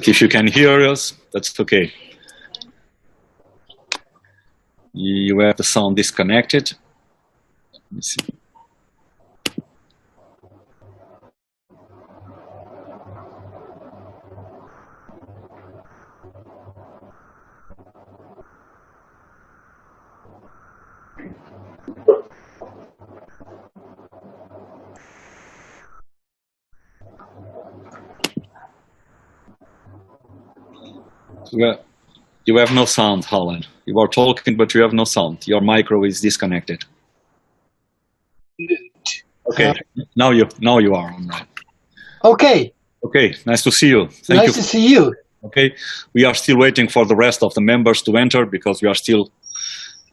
But if you can hear us, that's okay. You have the sound disconnected. Let me see. You have no sound, Holland. You are talking, but you have no sound. Your micro is disconnected. Okay, now you are on right. Okay. Okay, nice to see you. Thank you. Nice to see you. Okay, we are still waiting for the rest of the members to enter because we are still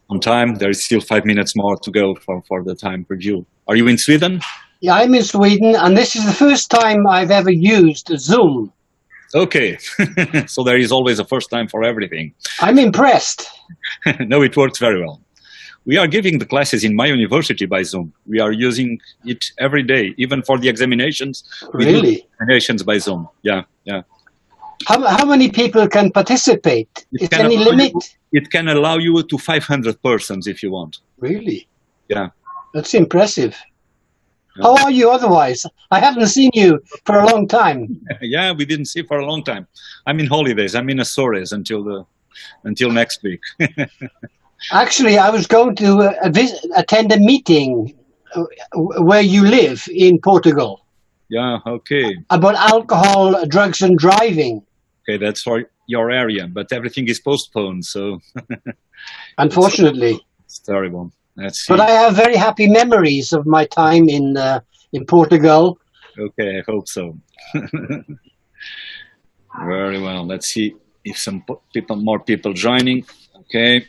on time. There is still 5 minutes more to go for the time review. Are you in Sweden? Yeah, I'm in Sweden, and this is the first time I've ever used Zoom. Okay, so there is always a first time for everything. I'm impressed. No, it works very well. We are giving the classes in my university by Zoom. We are using it every day, even for the examinations. Really? We do examinations by Zoom. Yeah, yeah. How many people can participate? Is there any limit? It can allow you to 500 persons if you want. Really? Yeah. That's impressive. Yeah. How are you otherwise? I haven't seen you for a long time. Yeah, we didn't see for a long time. I'm in holidays. I'm in Azores until next week. Actually, I was going to attend a meeting where you live in Portugal. Yeah, okay. About alcohol, drugs, and driving. Okay, that's for your area, but everything is postponed, so... Unfortunately. It's terrible. Let's see. But I have very happy memories of my time in Portugal. Okay, I hope so. Very well. Let's see if some more people joining. Okay.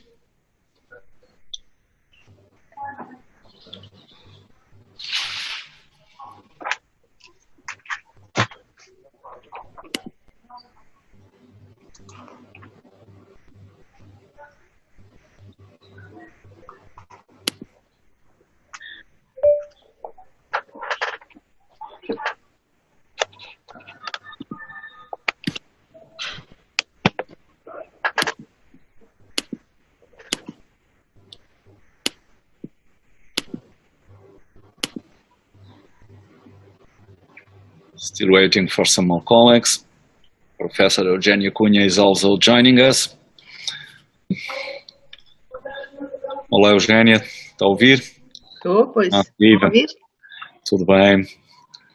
Still waiting for some more colleagues. Professor Eugênio Cunha is also joining us. Olá, Eugênia. Está a ouvir? Estou, pois. Viva. Ouvir? Tudo bem?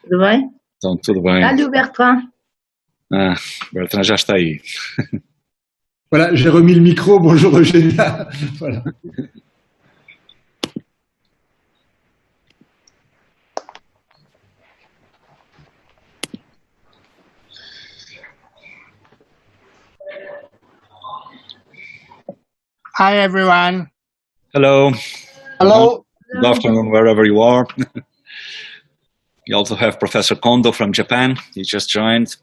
Tudo bem? Então, tudo bem. Olha o Bertrand. Ah, Bertrand já está aí. Voilà, j'ai remis le micro. Bonjour Eugénia. Voilà. Hi, everyone. Hello. Hello. Good afternoon, wherever you are. We also have Professor Kondo from Japan. He just joined.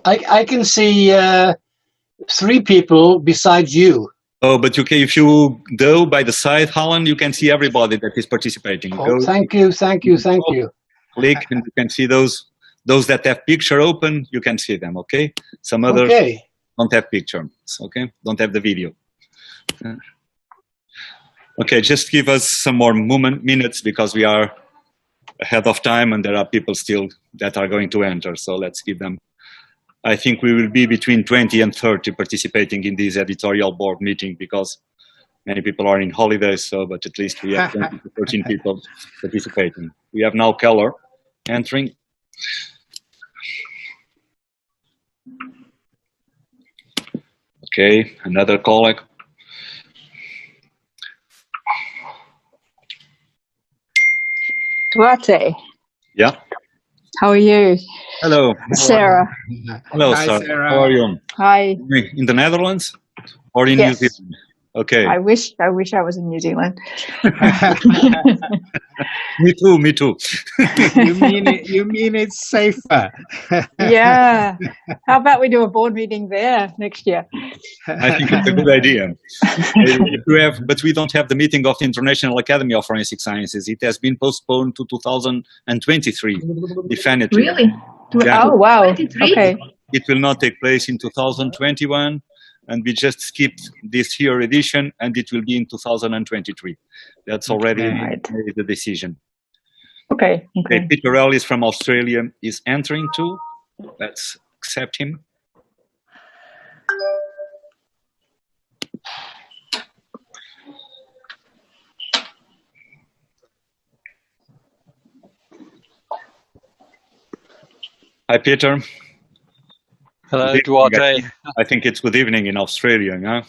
I can see 3 people besides you. Oh, but if you go by the side, Holland, you can see everybody that is participating. Oh, thank you. Click and you can see those that have picture open, you can see them, okay? Some others don't have picture, okay? Don't have the video. Okay, just give us some more minutes because we are ahead of time and there are people still that are going to enter, so let's give them. I think we will be between 20 and 30 participating in this editorial board meeting because many people are in holidays, so, but at least we have 20 to 13 people participating. We have now Keller entering. Okay, another colleague. Duarte. Yeah. How are you? Hello. Sarah. Hello, Hi, Sarah. Sarah. How are you? Hi. In the Netherlands or in Yes. New Zealand? Okay. I wish I was in New Zealand. Me too. You mean it's safer? Yeah. How about we do a board meeting there next year? I think it's a good idea. But we don't have the meeting of the International Academy of Forensic Sciences. It has been postponed to 2023, definitely. Really? Yeah. Oh, wow. 23? Okay. It will not take place in 2021, and we just skipped this year edition, and it will be in 2023. That's already Right. the decision. Okay. Okay, Peter Ellis from Australia is entering too. Let's accept him. Hi, Peter. Hello, Good evening. Duarte. I think it's good evening in Australia, yeah?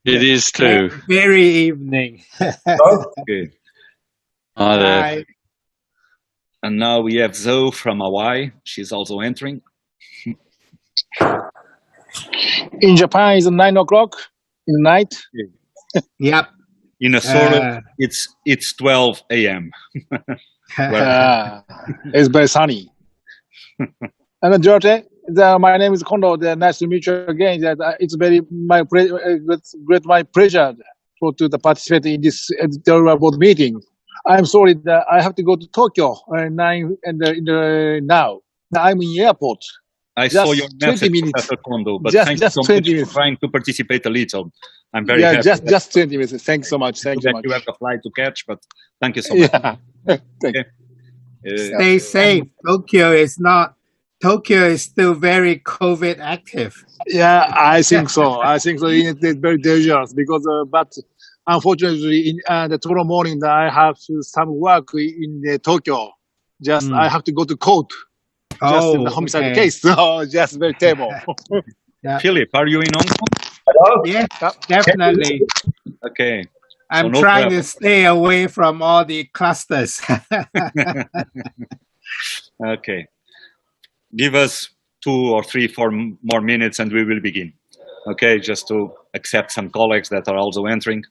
It is too. Very evening. Okay. Hi there. Hi. And now we have Zoe from Hawaii. She's also entering. In Japan, it's 9 o'clock in the night. Yep. In Asoro, it's 12 a.m. It's very sunny. And George, my name is Kondo. Nice to meet you again. It's very my pleasure to participate in this editorial board meeting. I'm sorry that I have to go to Tokyo now. I'm in the airport. I Just saw your 20 message, minutes. Professor Kondo, but Just thank you so 20 much minutes. for trying to participate a little. I'm very happy just 20 minutes. Thanks so much. Thank you so that much. you have a flight to catch, but thank you so much. Yeah. Thank you. Stay safe. Tokyo is still very COVID active. Yeah, I think so. It's very dangerous because, but unfortunately, in tomorrow morning, I have some work in Tokyo. Just I have to go to court. Just in the homicide case. So just very terrible. Yeah. Philip, are you in Hong Kong? Yeah, definitely. Okay. I'm no trying problem. to stay away from all the clusters. Okay. Give us 2 or 3, 4 more minutes and we will begin. Okay, just to accept some colleagues that are also entering.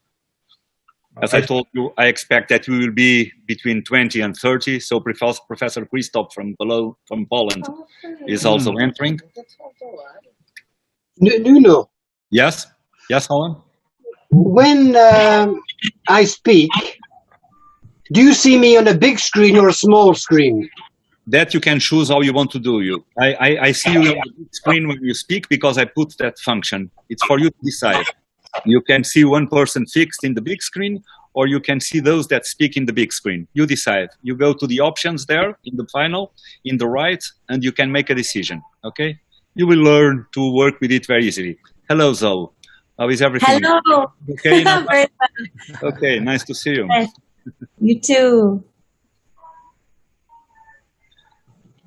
As I told you, I expect that we will be between 20 and 30. So Professor Christoph from Poland is also entering. Nuno, Yes? Yes, Alan? when I speak, do you see me on a big screen or a small screen? That you can choose how you want to do. I see you on the big screen when you speak because I put that function. It's for you to decide. You can see one person fixed in the big screen, or you can see those that speak in the big screen. You decide. You go to the options there in the final, in the right, and you can make a decision, okay? You will learn to work with it very easily. Hello, Zoe. How is everything? Hello. Okay, Very well. okay, nice to see you. Yes. You too.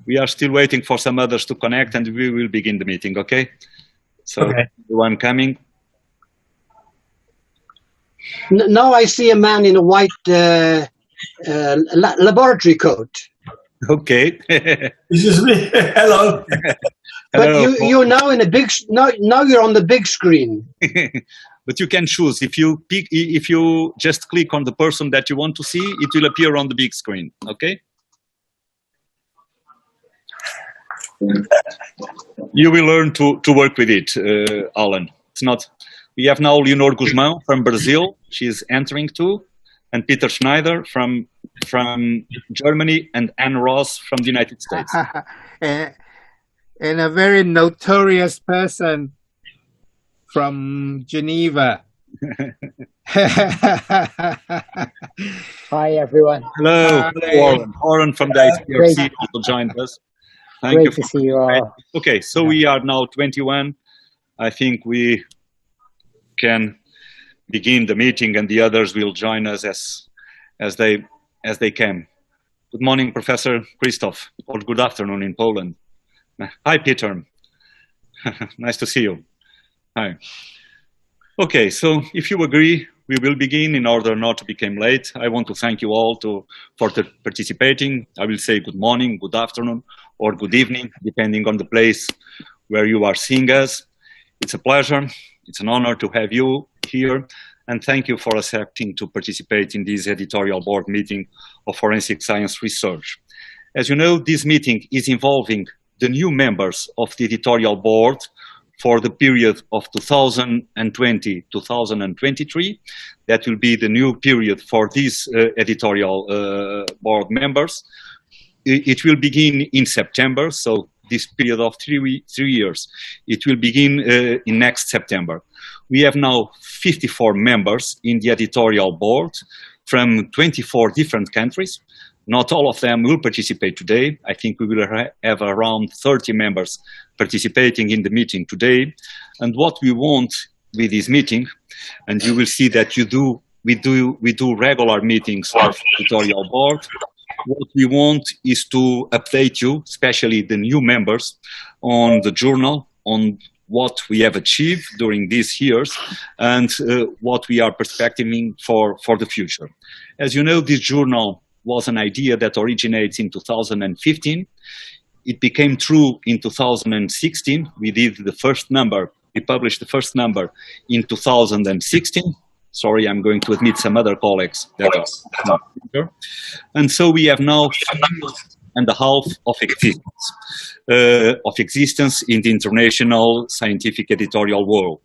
We are still waiting for some others to connect and we will begin the meeting, okay? So, everyone coming. Now I see a man in a white laboratory coat. Okay. This is me. Hello. But Hello. you're now in a big. Now you're on the big screen. But you can choose. If you just click on the person that you want to see, it will appear on the big screen. Okay. You will learn to work with it, Alan. It's not. We have now Leonor Guzmão from Brazil. She's entering too, and Peter Schneider from Germany, and Anne Ross from the United States. And a very notorious person from Geneva. Hi, everyone. Hello, Warren from the ICRC also joined us. Thank you. Great to see you all. Okay, so we are now 21. I think we can begin the meeting, and the others will join us as they can. Good morning, Professor Christoph, or good afternoon in Poland. Hi, Peter. Nice to see you. Hi. Okay, so if you agree, we will begin in order not to become late. I want to thank you all for participating. I will say good morning, good afternoon, or good evening, depending on the place where you are seeing us. It's a pleasure. It's an honor to have you here, and thank you for accepting to participate in this editorial board meeting of Forensic Science Research. As you know, this meeting is involving the new members of the editorial board for the period of 2020-2023. That will be the new period for these editorial board members. It will begin in September, so this period of 3 years, it will begin in next September. We have now 54 members in the editorial board from 24 different countries. Not all of them will participate today. I think we will have around 30 members participating in the meeting today. And what we want with this meeting, and you will see that we do regular meetings of the editorial board. What we want is to update you, especially the new members, on the journal, on what we have achieved during these years, and what we are perspectiving for the future. As you know, this journal was an idea that originates in 2015. It became true in 2016. We did the first number, we published the first number in 2016. Sorry, I'm going to admit some other colleagues that are not here. And so we have now 3 years and a half of existence in the international scientific editorial world.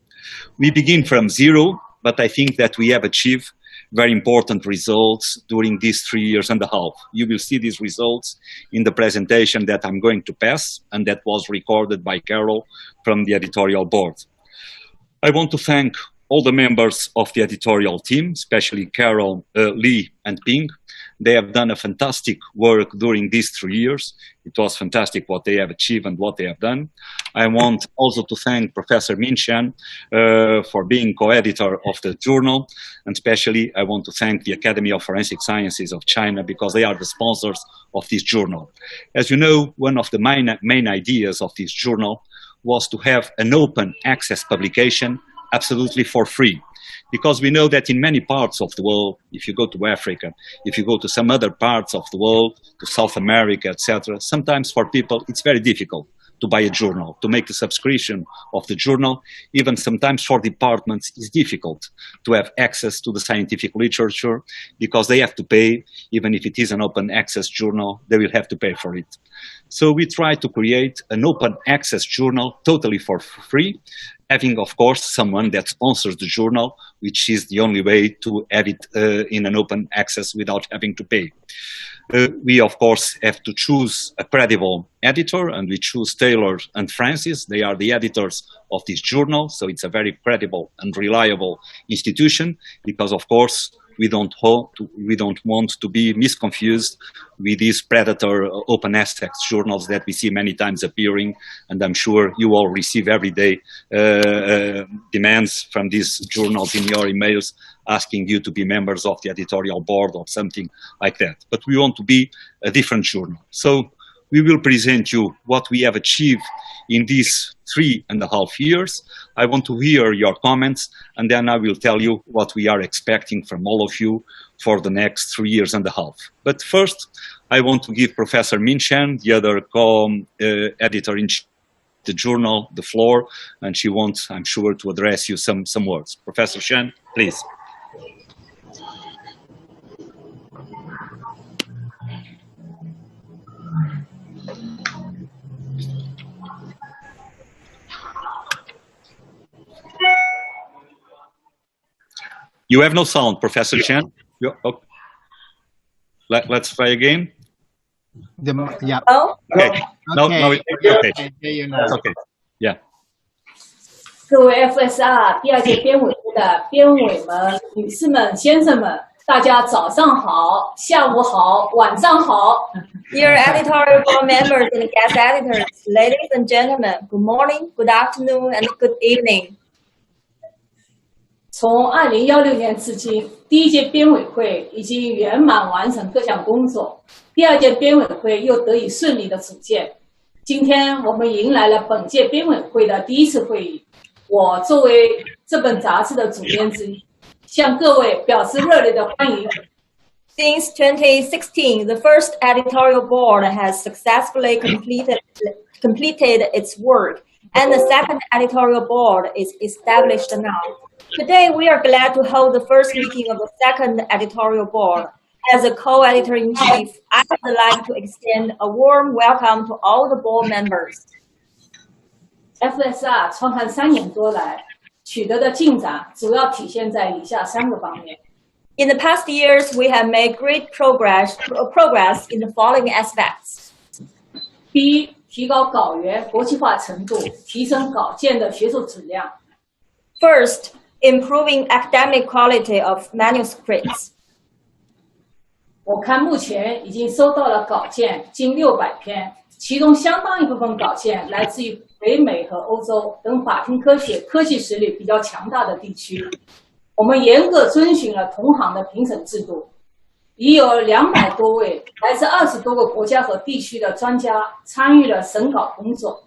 We begin from zero, but I think that we have achieved very important results during these 3 years and a half. You will see these results in the presentation that I'm going to pass, and that was recorded by Carol from the editorial board. I want to thank all the members of the editorial team, especially Carol, Lee, and Ping. They have done a fantastic work during these 3 years. It was fantastic what they have achieved and what they have done. I want also to thank Professor Minshan for being co-editor of the journal. And especially, I want to thank the Academy of Forensic Sciences of China, because they are the sponsors of this journal. As you know, one of the main ideas of this journal was to have an open access publication absolutely for free. Because we know that in many parts of the world, if you go to Africa, if you go to some other parts of the world, to South America, etc., sometimes for people it's very difficult to buy a journal, to make the subscription of the journal. Even sometimes for departments it's difficult to have access to the scientific literature, because they have to pay. Even if it is an open access journal, they will have to pay for it. So we try to create an open access journal totally for free, having, of course, someone that sponsors the journal, which is the only way to have it in an open access without having to pay. We, of course, have to choose a credible editor, and we choose Taylor and Francis. They are the editors of this journal, so it's a very credible and reliable institution, because, of course, we don't want to be misconfused with these predator open access journals that we see many times appearing, and I'm sure you all receive every day demands from these journals in your emails asking you to be members of the editorial board or something like that. But we want to be a different journal. So we will present you what we have achieved in these 3.5 years. I want to hear your comments, and then I will tell you what we are expecting from all of you for the next 3.5 years. But first, I want to give Professor Minshan, the other co-editor-in-chief of the journal, the floor, and she wants, I'm sure, to address you some words. Professor Shan, please. You have no sound, Professor Chen. Okay. Let's try again. Yeah. Oh, Okay. Okay. No, okay. There you know. It's okay. Yeah. 各位 FSR 第2届编委会的编委们、女士们、先生们，大家早上好、下午好、晚上好。 dear editorial board members and guest editors, ladies and gentlemen, good morning, good afternoon, and good evening. 从2016年至今，第1届编委会已经圆满完成各项工作，第2届编委会又得以顺利的组建。今天我们迎来了本届编委会的第1次会议，我作为这本杂志的主编之一，向各位表示热烈的欢迎。 Since 2016, the first editorial board has successfully completed its work, and the second editorial board is established now. Today, we are glad to hold the first meeting of the second editorial board. As a co-editor-in-chief, I would like to extend a warm welcome to all the board members. FSR 创刊3年多来，取得的进展主要体现在以下3个方面。In the past years, we have made great progress in the following aspects. 第一，提高稿源国际化程度，提升稿件的学术质量。First, improving academic quality of manuscripts. 我看目前已经收到了稿件近600篇，其中相当一部分稿件来自于北美和欧洲等法庭科学、科技实力比较强大的地区。我们严格遵循了同行的评审制度，已有200多位来自20多个国家和地区的专家参与了审稿工作。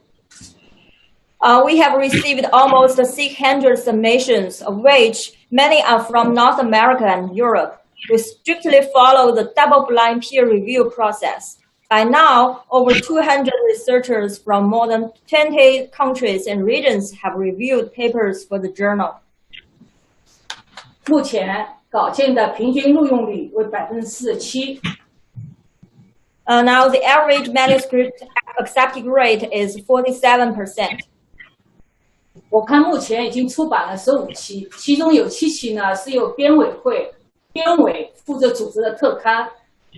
We have received almost 600 submissions, of which many are from North America and Europe. We strictly follow the double-blind peer review process. By now, over 200 researchers from more than 20 countries and regions have reviewed papers for the journal. 目前稿件的平均录用率为47%。Now the average manuscript accepting rate is 47%. 我看目前已经出版了15期，其中有7期呢是由编委会编委负责组织的特刊，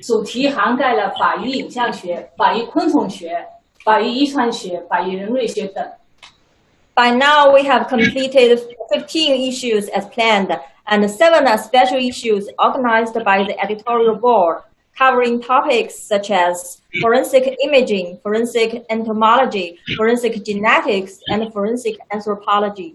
主题涵盖了法医影像学、法医昆虫学、法医遗传学、法医人类学等。By now, we have completed 15 issues as planned, and 7 are special issues organized by the editorial board, covering topics such as forensic imaging, forensic entomology, forensic genetics, and forensic anthropology.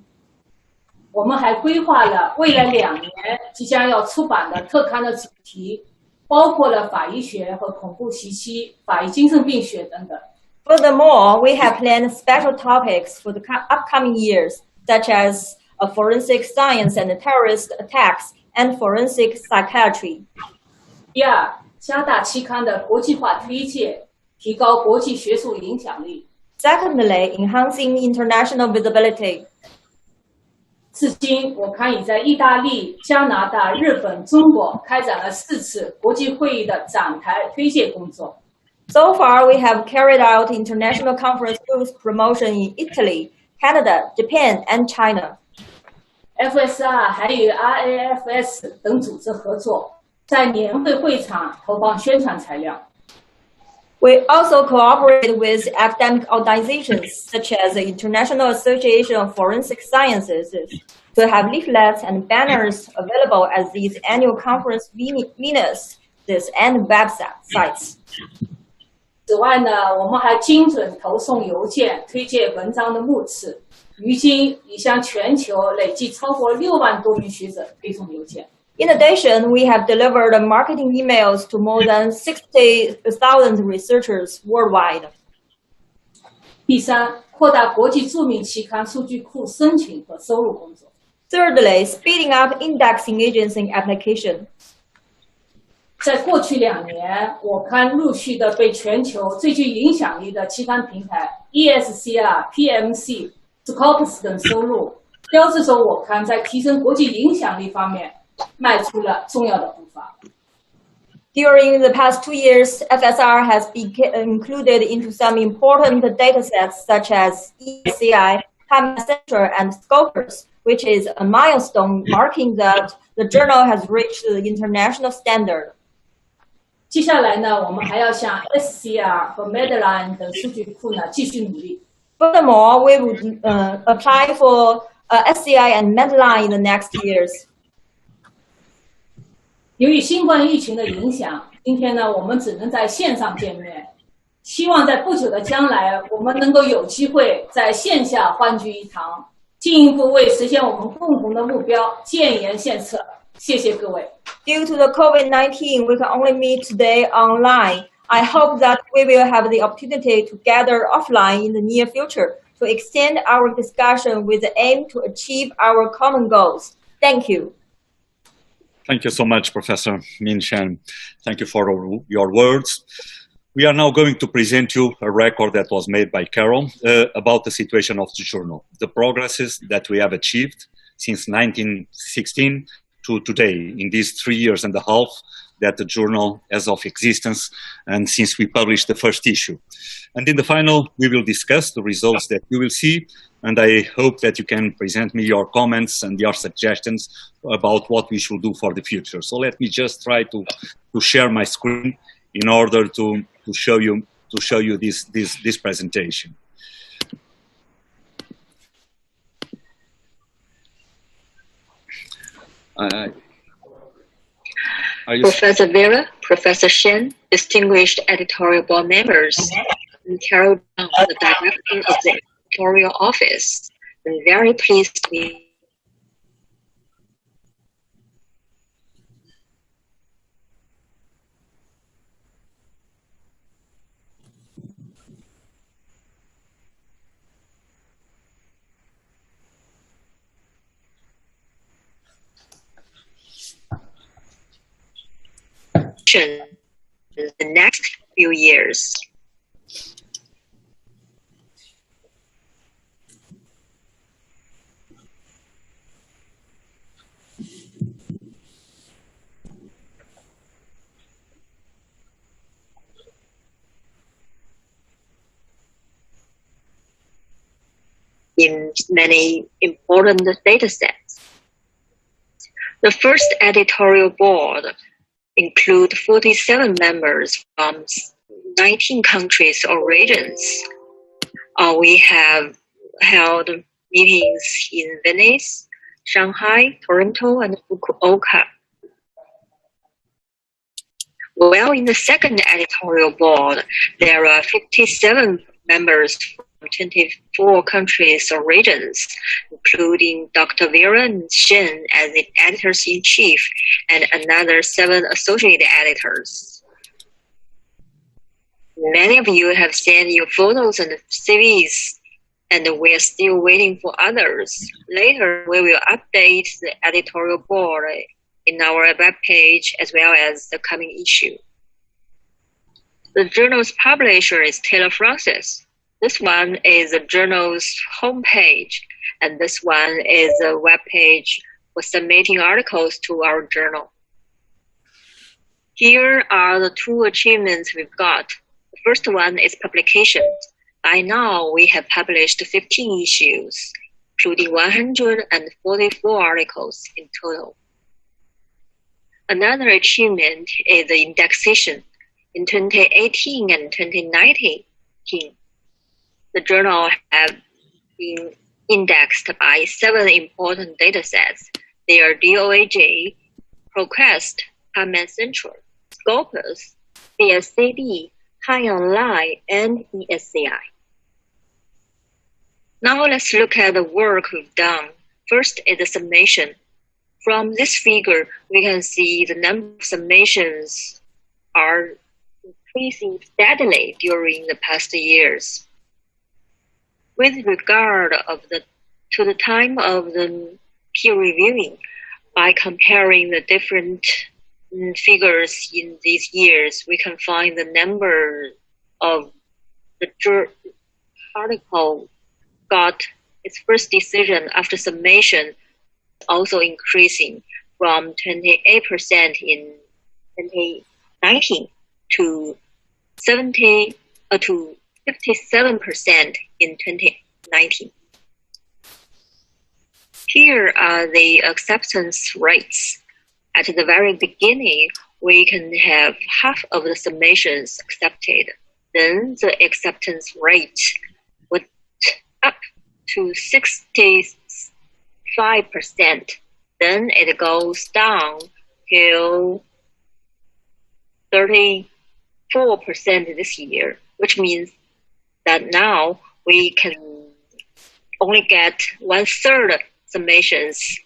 我们还规划了未来2年即将要出版的特刊的主题，包括了法医学和恐怖袭击、法医精神病学等等。Furthermore, we have planned special topics for the upcoming years, such as forensic science and terrorist attacks, and forensic psychiatry. 第二，加大期刊的国际化推介，提高国际学术影响力。Secondly, enhancing international visibility. 至今，我刊已在意大利、加拿大、日本、中国开展了4次国际会议的展台推介工作。So far, we have carried out international conference booth promotion in Italy, Canada, Japan, and China. FSR 还与 RAFS 等组织合作，在年会会场投放宣传材料。We also cooperate with academic organizations such as the International Association of Forensic Sciences to have leaflets and banners available at these annual conference venues and websites. 此外呢，我们还精准投送邮件推荐文章的目次，如今已向全球累计超过6万多名学者推送邮件。In addition, we have delivered marketing emails to more than 60,000 researchers worldwide. 第三，扩大国际著名期刊数据库申请和收录工作。Thirdly, speeding up indexing agency application. 在过去2年，我刊陆续的被全球最具影响力的期刊平台 ESCR、PMC、Scopus 等收录，标志着我刊在提升国际影响力方面迈出了重要的步伐。During the past 2 years, FSR has been included into some important datasets such as ESCI, Time Center, and Scopus, which is a milestone marking that the journal has reached the international standard. 接下来呢，我们还要向 SCR 和 Medline 等数据库呢继续努力。Furthermore, we would apply for SCI and Medline in the next years. 由于新冠疫情的影响，今天呢，我们只能在线上见面。希望在不久的将来，我们能够有机会在线下欢聚一堂，进一步为实现我们共同的目标建言献策。谢谢各位。Due to the COVID-19, we can only meet today online. I hope that we will have the opportunity to gather offline in the near future to extend our discussion with the aim to achieve our common goals. Thank you. Thank you so much, Professor Min Shen. Thank you for your words. We are now going to present you a record that was made by Carol about the situation of the journal, the progresses that we have achieved since 1916 to today, in these 3 years and a half that the journal has of existence and since we published the first issue. And in the final, we will discuss the results that you will see, and I hope that you can present me your comments and your suggestions about what we should do for the future. So let me just try to share my screen in order to show you this presentation. Professor Vera, Professor Shen, distinguished editorial board members, and Carol Brown, the director of the editorial office. I'm very pleased to be in the next few years. In many important data sets. The first editorial board include 47 members from 19 countries or regions. We have held meetings in Venice, Shanghai, Toronto, and Fukuoka. Well, in the second editorial board, there are 57 members from 24 countries or regions, including Dr. Vera and Shen as the editors-in-chief and another 7 associate editors. Many of you have sent your photos and CVs, and we're still waiting for others. Later, we will update the editorial board in our web page as well as the coming issue. The journal's publisher is Taylor Francis. This one is the journal's homepage, and this one is a web page for submitting articles to our journal. Here are the 2 achievements we've got. The first one is publication. By now, we have published 15 issues, including 144 articles in total. Another achievement is the indexation. In 2018 and 2019, the journal have been indexed by 7 important data sets. They are DOAJ, ProQuest, PubMed Central, Scopus, BSCD, High Online, and ESCI. Now let's look at the work we've done. First is the summation. From this figure, we can see the number of summations are increasing steadily during the past years. With regard to the time of the peer reviewing, by comparing the different figures in these years, we can find the number of the article got its first decision after summation also increasing from 28% in 2019 to 57% in 2019. Here are the acceptance rates. At the very beginning, we can have half of the summations accepted. Then the acceptance rate went up to 65%. Then it goes down to 34% this year, which means that now we can only get 1/3 summations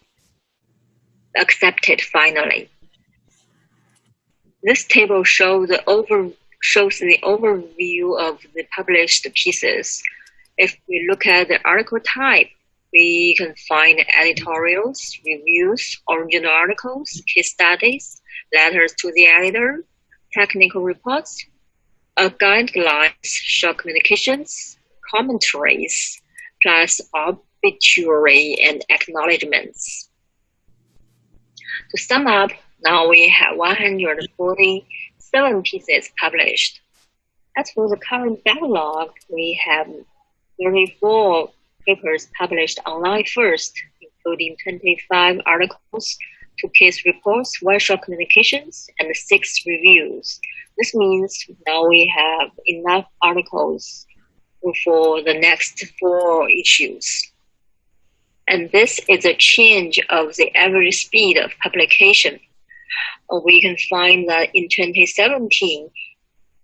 accepted finally. This table shows the overview of the published pieces. If we look at the article type, we can find editorials, reviews, original articles, case studies, letters to the editor, technical reports, guidelines, short communications, commentaries, plus obituary and acknowledgements. To sum up, now we have 147 pieces published. As for the current backlog, we have 34 papers published online first, including 25 articles, 2 case reports, 1 short communications, and 6 reviews. This means now we have enough articles for the next 4 issues. And this is a change of the average speed of publication. We can find that in 2017,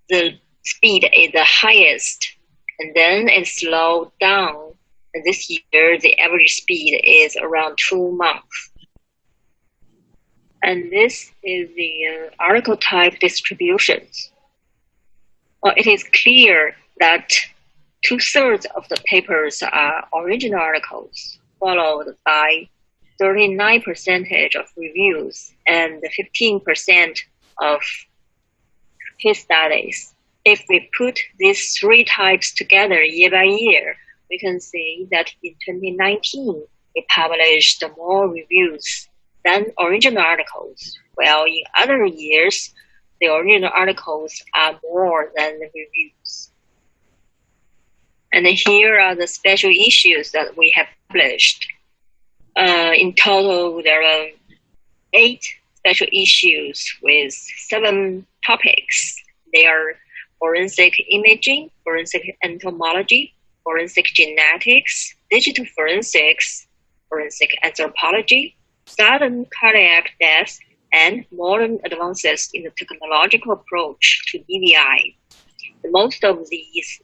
the speed is the highest, and then it slowed down. And this year, the average speed is around 2 months. And this is the article type distributions. It is clear that 2/3 of the papers are original articles, followed by 39% of reviews and 15% of case studies. If we put these 3 types together year by year, we can see that in 2019, we published more reviews than original articles, while in other years, the original articles are more than the reviews. And here are the special issues that we have published. In total, there are 8 special issues with 7 topics. They are forensic imaging, forensic entomology, forensic genetics, digital forensics, forensic anthropology, sudden cardiac death, and modern advances in the technological approach to DVI. Most of these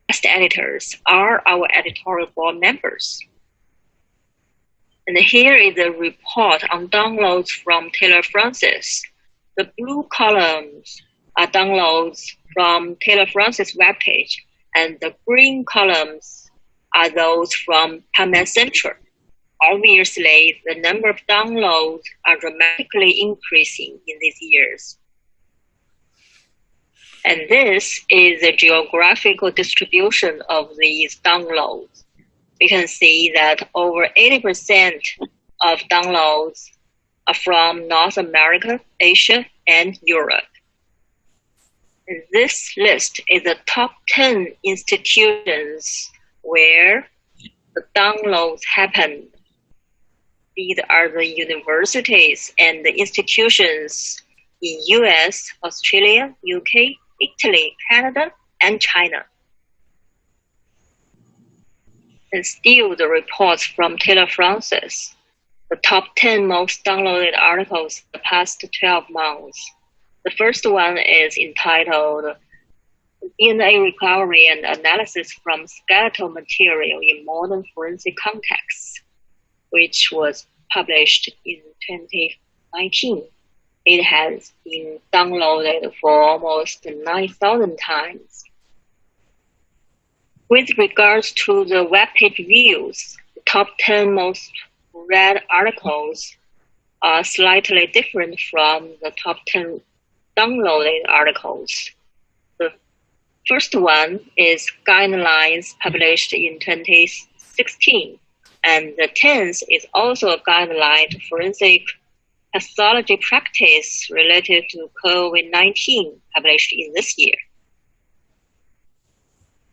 guest editors are our editorial board members. And here is a report on downloads from Taylor Francis. The blue columns are downloads from Taylor Francis webpage, and the green columns are those from PubMed Central. Obviously, the number of downloads are dramatically increasing in these years. And this is the geographical distribution of these downloads. We can see that over 80% of downloads are from North America, Asia, and Europe. And this list is the top 10 institutions where the downloads happened. These are the universities and the institutions in US, Australia, UK, Italy, Canada, and China. And still the reports from Taylor Francis, the top 10 most downloaded articles in the past 12 months. The first one is entitled DNA Recovery and Analysis from Skeletal Material in Modern Forensic Contexts, which was published in 2019. It has been downloaded for almost 9,000 times. With regards to the webpage views, the top 10 most read articles are slightly different from the top 10 downloaded articles. The first one is guidelines published in 2016, and the 10th is also a guideline to forensic pathology practice related to COVID-19 published in this year.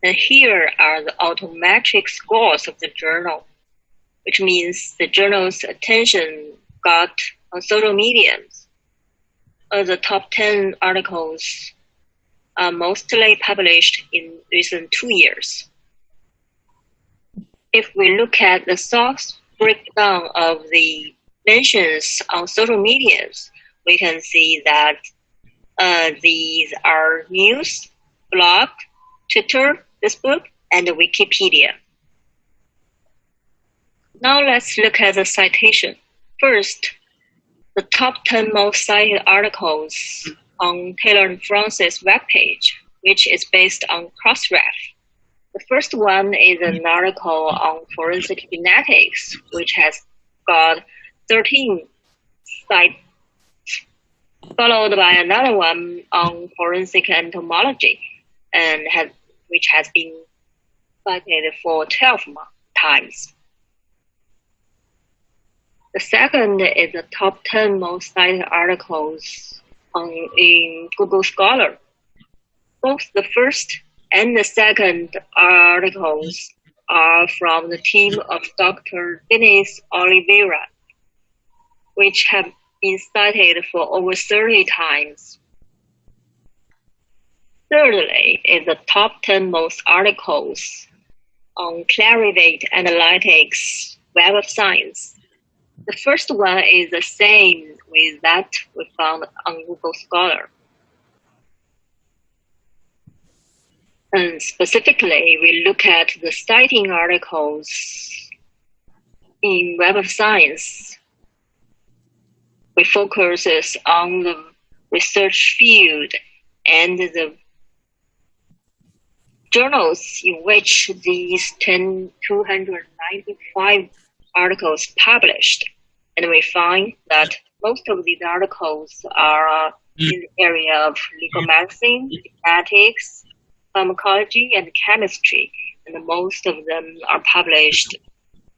And here are the Altmetric scores of the journal, which means the journal's attention got on social media. The top 10 articles are mostly published in recent 2 years. If we look at the source breakdown of the mentions on social medias, we can see that these are news, blog, Twitter, Facebook, and Wikipedia. Now let's look at the citation. First, the top 10 most cited articles on Taylor & Francis webpage, which is based on Crossref. The first one is an article on forensic genetics, which has got 13 sites, followed by another one on forensic entomology, and which has been cited for 12 times. The second is the top 10 most cited articles in Google Scholar. Both the first and the second articles are from the team of Dr. Dennis Oliveira, which have been cited for over 30 times. Thirdly is the top 10 most articles on Clarivate Analytics Web of Science. The first one is the same with that we found on Google Scholar. And specifically, we look at the citing articles in Web of Science. We focus on the research field and the journals in which these 295 articles published. And we find that most of these articles are in the area of legal medicine, ethics, pharmacology, and chemistry, and most of them are published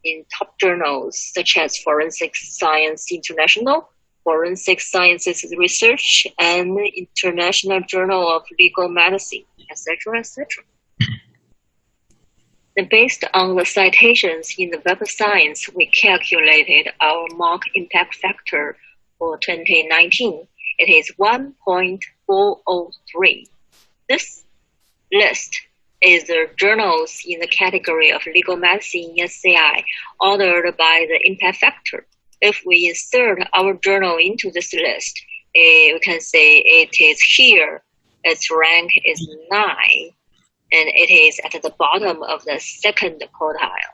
in top journals such as Forensic Science International, Forensic Sciences Research, and International Journal of Legal Medicine, etc., etc. And based on the citations in the Web of Science, we calculated our mock impact factor for 2019. It is 1.403. This list is the journals in the category of legal medicine in SCI ordered by the impact factor. If we insert our journal into this list, we can say it is here. Its rank is 9, and it is at the bottom of the second quartile.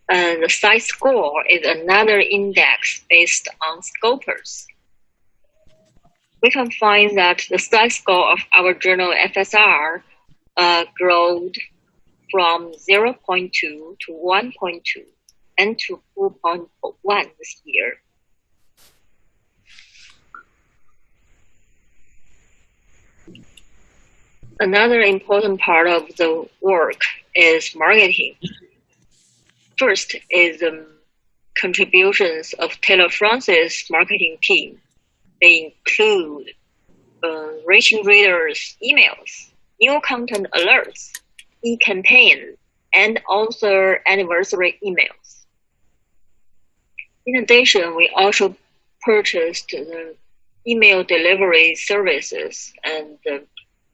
And the CITE score is another index based on Scopus. We can find that the CITE score of our journal FSR grew from 0.2 to 1.2 and to 4.1 this year. Another important part of the work is marketing. First is the contributions of Taylor Francis' marketing team. They include reaching readers' emails, new content alerts, e-campaign, and author anniversary emails. In addition, we also purchased the email delivery services and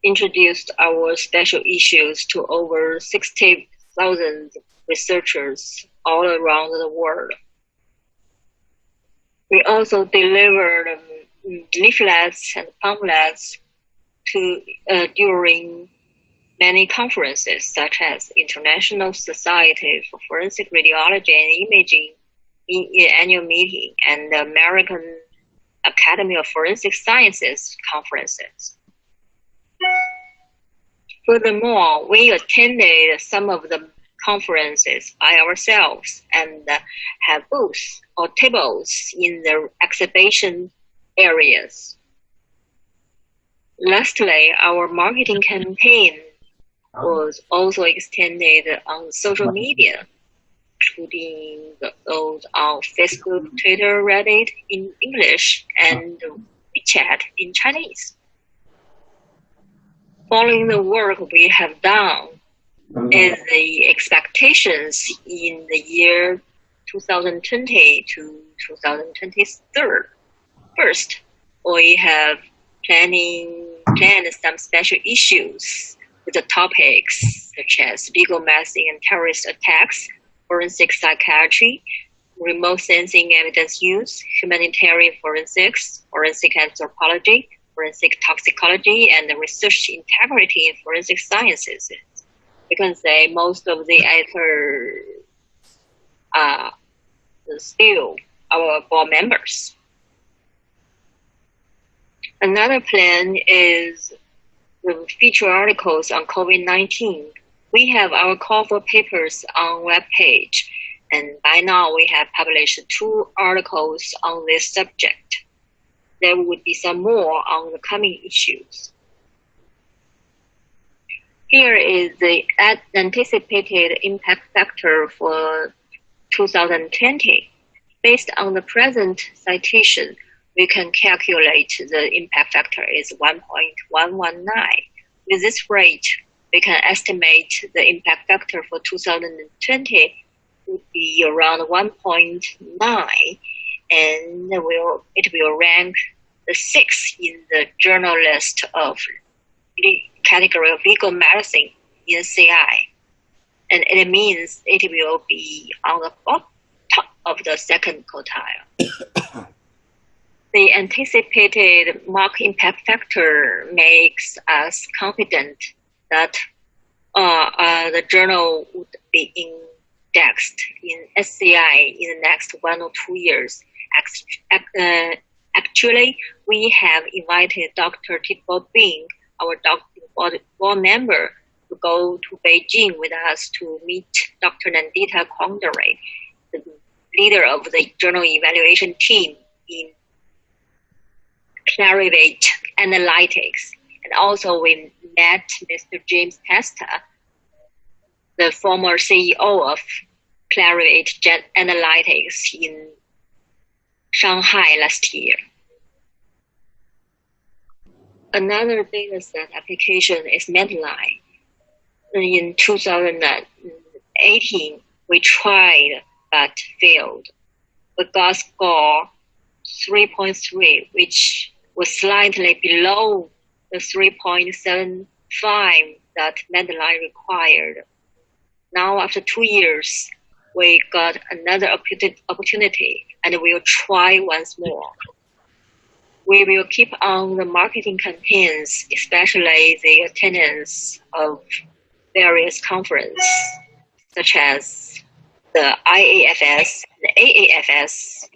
introduced our special issues to over 60,000 researchers all around the world. We also delivered leaflets and pamphlets during many conferences, such as International Society for Forensic Radiology and Imaging annual meeting and the American Academy of Forensic Sciences conferences. Furthermore, we attended some of the conferences by ourselves and have booths or tables in the exhibition areas. Lastly, our marketing campaign was also extended on social media, including those on Facebook, Twitter, Reddit in English, and WeChat in Chinese. Following the work we have done is the expectations in the year 2020 to 2023. First, we have planned some special issues with the topics such as legal medicine and terrorist attacks, forensic psychiatry, remote sensing evidence use, humanitarian forensics, forensic anthropology, forensic toxicology, and the research integrity in forensic sciences. We can say most of the editors are still our board members. Another plan is the feature articles on COVID-19. We have our call for papers on webpage, and by now we have published 2 articles on this subject. There would be some more on the coming issues. Here is the anticipated impact factor for 2020. Based on the present citation, we can calculate the impact factor is 1.119. With this rate, we can estimate the impact factor for 2020 would be around 1.9, and it will rank the 6th in the journal list of category of legal medicine in CI. And it means it will be on the top of the second quartile. The anticipated mark impact factor makes us confident that the journal would be indexed in SCI in the next 1 or 2 years. Actually, we have invited Dr. Tidbo Bing, our board member, to go to Beijing with us to meet Dr. Nandita Kondare, the leader of the journal evaluation team in Clarivate Analytics. And also we met Mr. James Testa, the former CEO of Clarivate Analytics in Shanghai last year. Another dataset application is Medline. In 2018, we tried but failed. We got score 3.3, which was slightly below the 3.75 that Medline required. Now, after 2 years, we got another opportunity, and we'll try once more. We will keep on the marketing campaigns, especially the attendance of various conferences, such as the IAFS, the AAFS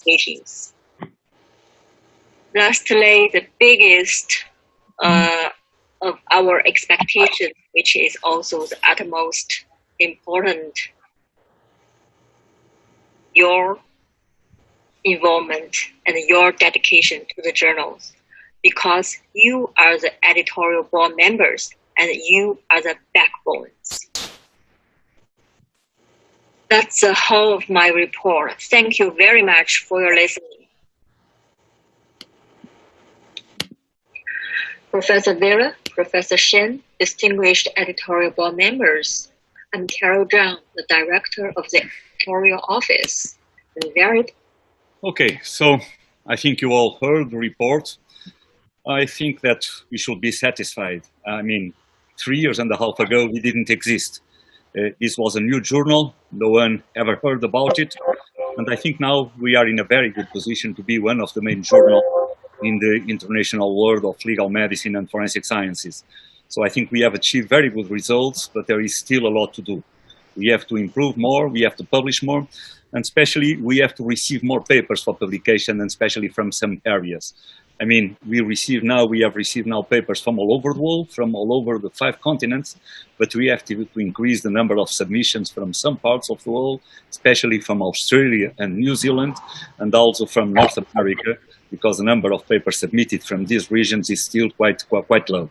meetings. Lastly, the biggest of our expectations, which is also the utmost important, your involvement and your dedication to the journals, because you are the editorial board members and you are the backbones. That's the whole of my report. Thank you very much for your listening. Professor Vera, Professor Shen, distinguished editorial board members, I'm Carol Zhang, the director of the editorial office. Okay, so I think you all heard the report. I think that we should be satisfied. I mean, 3.5 years ago, we didn't exist. This was a new journal. No one ever heard about it. And I think now we are in a very good position to be one of the main journals in the international world of legal medicine and forensic sciences. So I think we have achieved very good results, but there is still a lot to do. We have to improve more, we have to publish more, and especially we have to receive more papers for publication, and especially from some areas. I mean, we have received now papers from all over the world, from all over the 5 continents, but we have to increase the number of submissions from some parts of the world, especially from Australia and New Zealand, and also from North America, because the number of papers submitted from these regions is still quite low.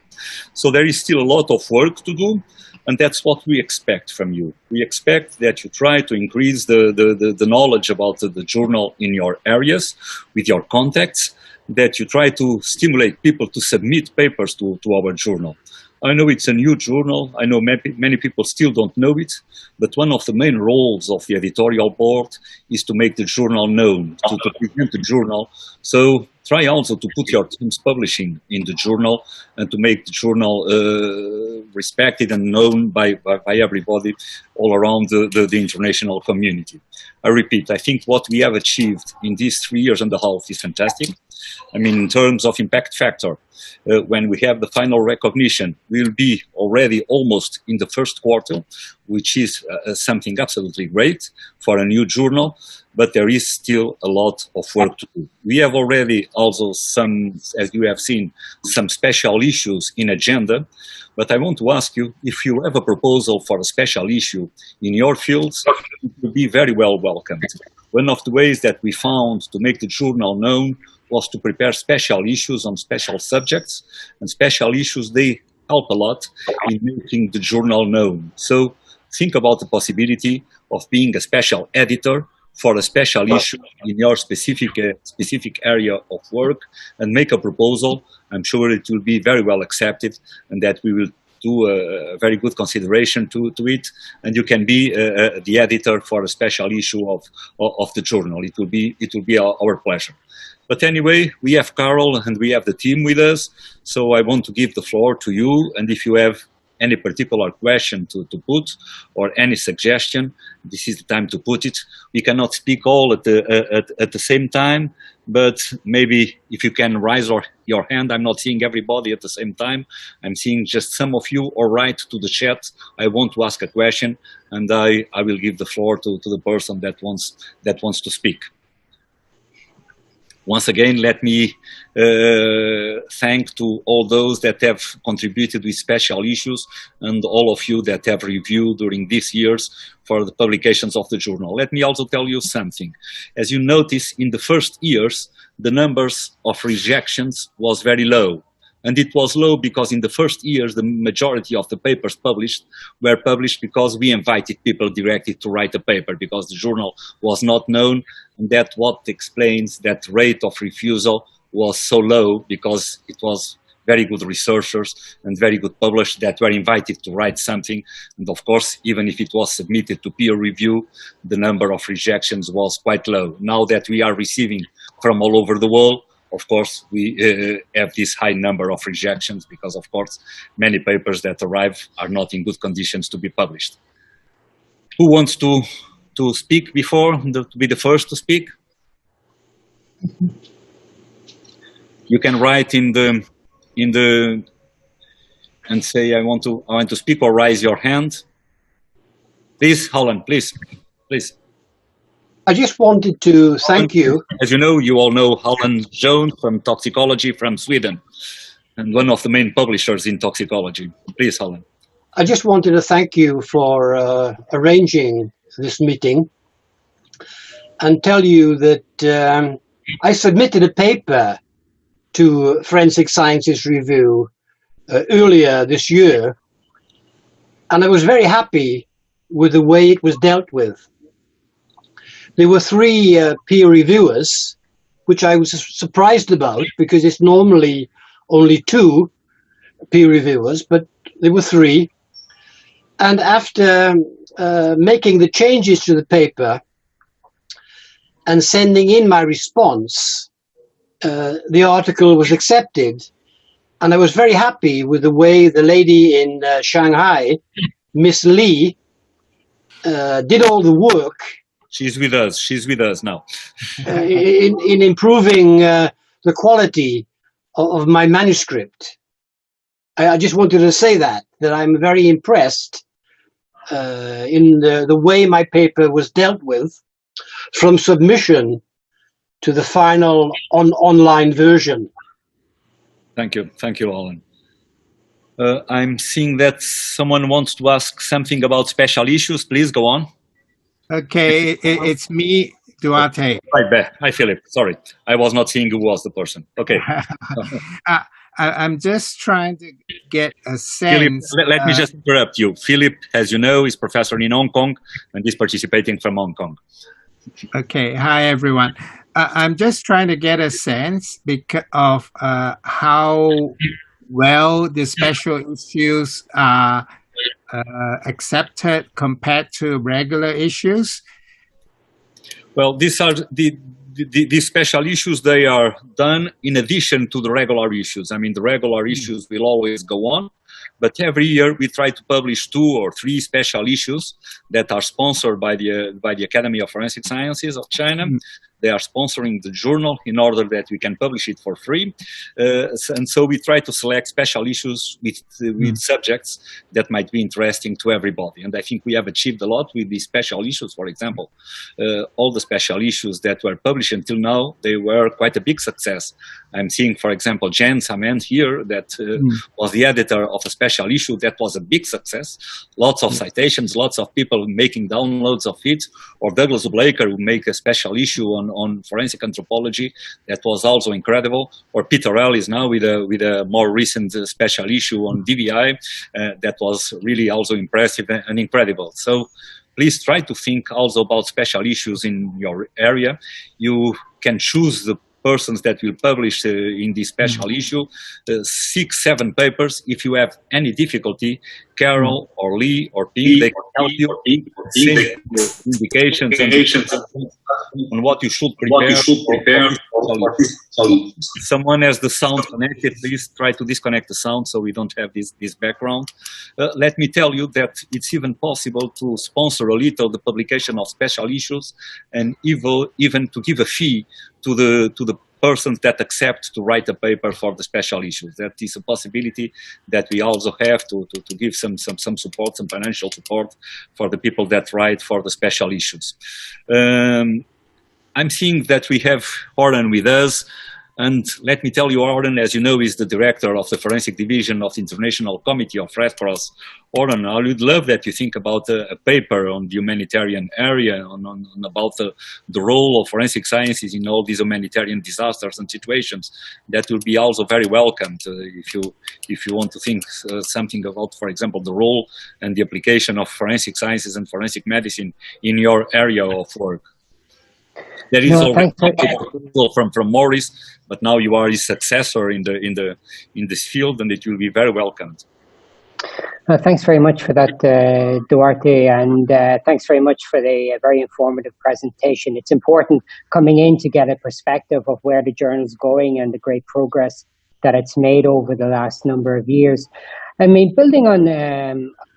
So there is still a lot of work to do, and that's what we expect from you. We expect that you try to increase the knowledge about the journal in your areas, with your contacts, that you try to stimulate people to submit papers to our journal. I know it's a new journal. I know many people still don't know it, but one of the main roles of the editorial board is to make the journal known, to present the journal. So try also to put your team's publishing in the journal and to make the journal respected and known by everybody all around the international community. I repeat, I think what we have achieved in these 3.5 years is fantastic. I mean, in terms of impact factor, when we have the final recognition, we'll be already almost in the first quarter, which is something absolutely great for a new journal, but there is still a lot of work to do. We have already also some, as you have seen, some special issues in agenda, but I want to ask you, if you have a proposal for a special issue in your fields, it will be very well welcomed. One of the ways that we found to make the journal known was to prepare special issues on special subjects, and special issues, they help a lot in making the journal known. So think about the possibility of being a special editor for a special issue in your specific area of work and make a proposal. I'm sure it will be very well accepted and that we will do a very good consideration to it, and you can be the editor for a special issue of the journal. It will be our pleasure. But anyway, we have Carol and we have the team with us, so I want to give the floor to you, and if you have any particular question to put or any suggestion, this is the time to put it. We cannot speak all at the same time, but maybe if you can raise your hand. I'm not seeing everybody at the same time. I'm seeing just some of you, or write to the chat. I want to ask a question, and I will give the floor to the person that wants to speak. Once again, let me thank to all those that have contributed with special issues and all of you that have reviewed during these years for the publications of the journal. Let me also tell you something. As you notice, in the first years, the numbers of rejections was very low. And it was low because in the first years, the majority of the papers published were published because we invited people directly to write a paper, because the journal was not known. And that's what explains that rate of refusal was so low, because it was very good researchers and very good publishers that were invited to write something. And of course, even if it was submitted to peer review, the number of rejections was quite low. Now that we are receiving from all over the world, of course, we have this high number of rejections because, of course, many papers that arrive are not in good conditions to be published. Who wants to speak before, to be the first to speak? You can write in the and say, I want to speak, or raise your hand. Please, Holland, please. I just wanted to thank you. As you know, you all know Holland Jones from Toxicology from Sweden, and one of the main publishers in toxicology. Please, Holland. I just wanted to thank you for arranging this meeting and tell you that I submitted a paper to Forensic Sciences Review earlier this year, and I was very happy with the way it was dealt with. There were 3 peer reviewers, which I was surprised about because it's normally only 2 peer reviewers, but there were 3. And after making the changes to the paper and sending in my response, the article was accepted. And I was very happy with the way the lady in Shanghai, Miss Lee, did all the work. She's with us now. in improving the quality of my manuscript. I just wanted to say that I'm very impressed in the way my paper was dealt with, from submission to the final online version. Thank you, Alan. I'm seeing that someone wants to ask something about special issues. Please go on. Okay, it's me, Duarte. Right there. Hi, Philip. Sorry, I was not seeing who was the person. Okay. I'm just trying to get a sense. Philip, let me just interrupt you. Philip, as you know, is professor in Hong Kong and is participating from Hong Kong. Okay. Hi, everyone. I'm just trying to get a sense of how well the special issues are accepted compared to regular issues. Well, these are these special issues. They are done in addition to the regular issues. I mean, the regular issues will always go on, but every year we try to publish 2 or 3 special issues that are sponsored by the Academy of Forensic Sciences of China. They are sponsoring the journal in order that we can publish it for free. And so we try to select special issues with subjects that might be interesting to everybody. And I think we have achieved a lot with these special issues. For example, all the special issues that were published until now, they were quite a big success. I'm seeing, for example, Jen Sament here, that was the editor of a special issue that was a big success. Lots of citations, lots of people making downloads of it. Or Douglas Blaker, who make a special issue on on forensic anthropology. That was also incredible. Or Editorial is now with a more recent special issue on DVI. That was really also impressive and incredible. So please try to think also about special issues in your area. You can choose the persons that will publish in this special issue, 6, 7 papers. If you have any difficulty, Carol or Lee or Ping, they can help you, send indications on what you should prepare. If someone has the sound connected, please try to disconnect the sound so we don't have this background. Let me tell you that it's even possible to sponsor a little the publication of special issues, and even to give a fee to the persons that accept to write a paper for the special issues. That is a possibility that we also have to give some support, some financial support for the people that write for the special issues. I'm seeing that we have Oren with us. And let me tell you, Oren, as you know, is the director of the Forensic Division of the International Committee of Red Cross. Oren, I would love that you think about a paper on the humanitarian area, on about the role of forensic sciences in all these humanitarian disasters and situations. That will be also very welcomed if you want to think something about, for example, the role and the application of forensic sciences and forensic medicine in your area of work. There is already from Maurice, but now you are his successor in this field, and it will be very welcomed. Thanks very much for that, Duarte, and thanks very much for the very informative presentation. It's important coming in to get a perspective of where the journal is going and the great progress that it's made over the last number of years. I mean, building on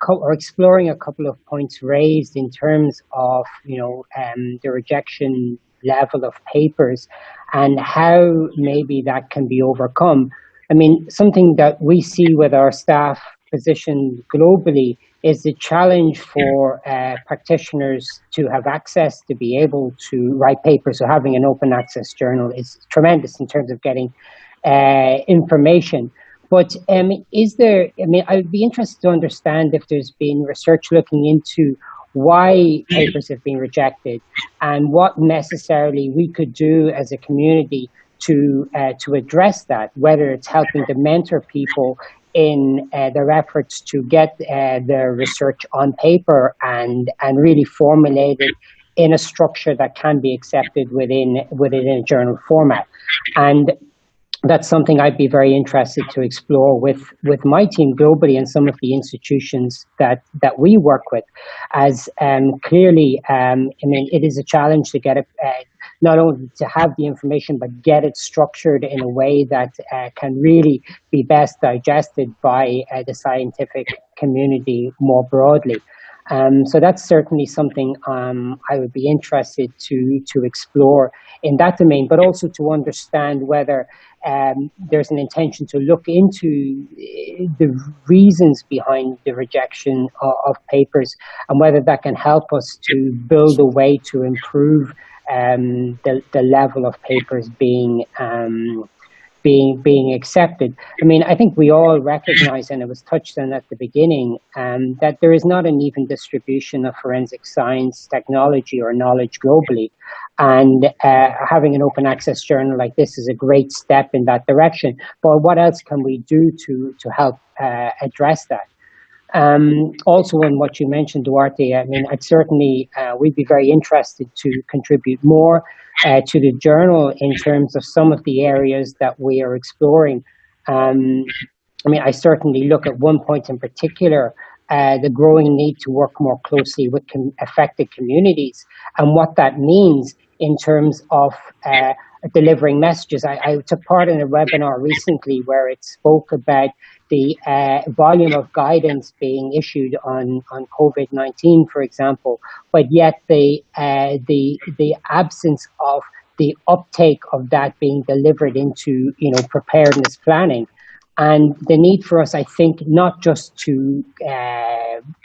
or exploring a couple of points raised in terms of, the rejection level of papers and how maybe that can be overcome. I mean, something that we see with our staff position globally is the challenge for practitioners to have access to be able to write papers. So having an open access journal is tremendous in terms of getting information. But I'd be interested to understand if there's been research looking into why papers have been rejected and what necessarily we could do as a community to address that, whether it's helping to mentor people in their efforts to get their research on paper and really formulate it in a structure that can be accepted within a journal format. And that's something I'd be very interested to explore with my team globally and some of the institutions that we work with, as clearly, it is a challenge to get it, not only to have the information, but get it structured in a way that can really be best digested by the scientific community more broadly. So that's certainly something I would be interested to explore in that domain, but also to understand whether there's an intention to look into the reasons behind the rejection of papers and whether that can help us to build a way to improve the level of papers being accepted. I mean, I think we all recognize, and it was touched on at the beginning, that there is not an even distribution of forensic science, technology, or knowledge globally. And having an open access journal like this is a great step in that direction. But what else can we do to help address that? Also, on what you mentioned, Duarte, I mean, we'd be very interested to contribute more to the journal in terms of some of the areas that we are exploring. I certainly look at one point in particular, the growing need to work more closely with affected communities and what that means in terms of delivering messages. I took part in a webinar recently where it spoke about the volume of guidance being issued on COVID-19, for example, but yet the absence of the uptake of that being delivered into preparedness planning. And the need for us, I think, not just to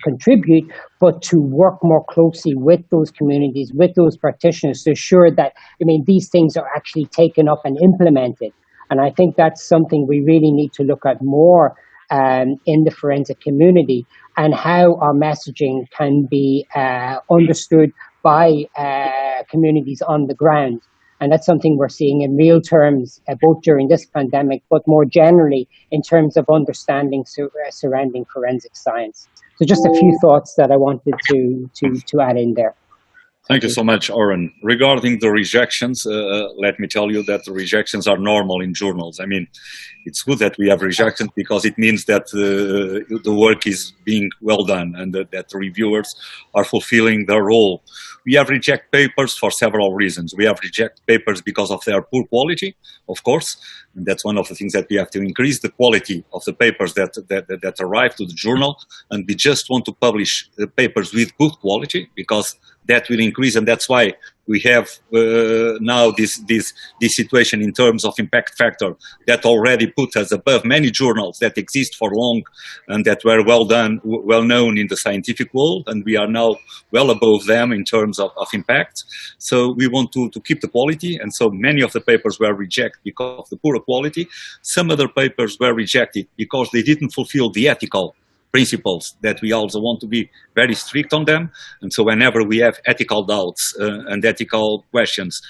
contribute, but to work more closely with those communities, with those practitioners to ensure that, these things are actually taken up and implemented. And I think that's something we really need to look at more in the forensic community, and how our messaging can be understood by communities on the ground. And that's something we're seeing in real terms, both during this pandemic, but more generally in terms of understanding surrounding forensic science. So just a few thoughts that I wanted to add in there. Thank you so much, Oren. Regarding the rejections, let me tell you that the rejections are normal in journals. I mean, it's good that we have rejections because it means that the work is being well done and that the reviewers are fulfilling their role. We have reject papers for several reasons. We have reject papers because of their poor quality, of course, and that's one of the things that we have to increase the quality of the papers that arrive to the journal, and we just want to publish the papers with good quality because that will increase, and that's why we have now this situation in terms of impact factor that already put us above many journals that exist for long and that were well known in the scientific world, and we are now well above them in terms of impact. So we want to keep the quality, and so many of the papers were rejected because of the poor quality. Some other papers were rejected because they didn't fulfill the ethical principles that we also want to be very strict on them. And so whenever we have ethical doubts and ethical questions,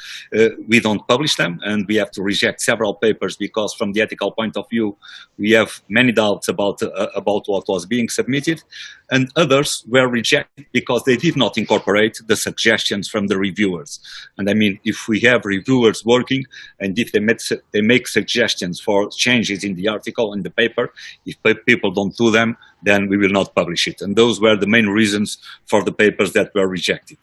we don't publish them, and we have to reject several papers because from the ethical point of view, we have many doubts about what was being submitted. And others were rejected because they did not incorporate the suggestions from the reviewers. And I mean, if we have reviewers working and if they make suggestions for changes in the article, in the paper, if people don't do them, then we will not publish it. And those were the main reasons for the papers that were rejected.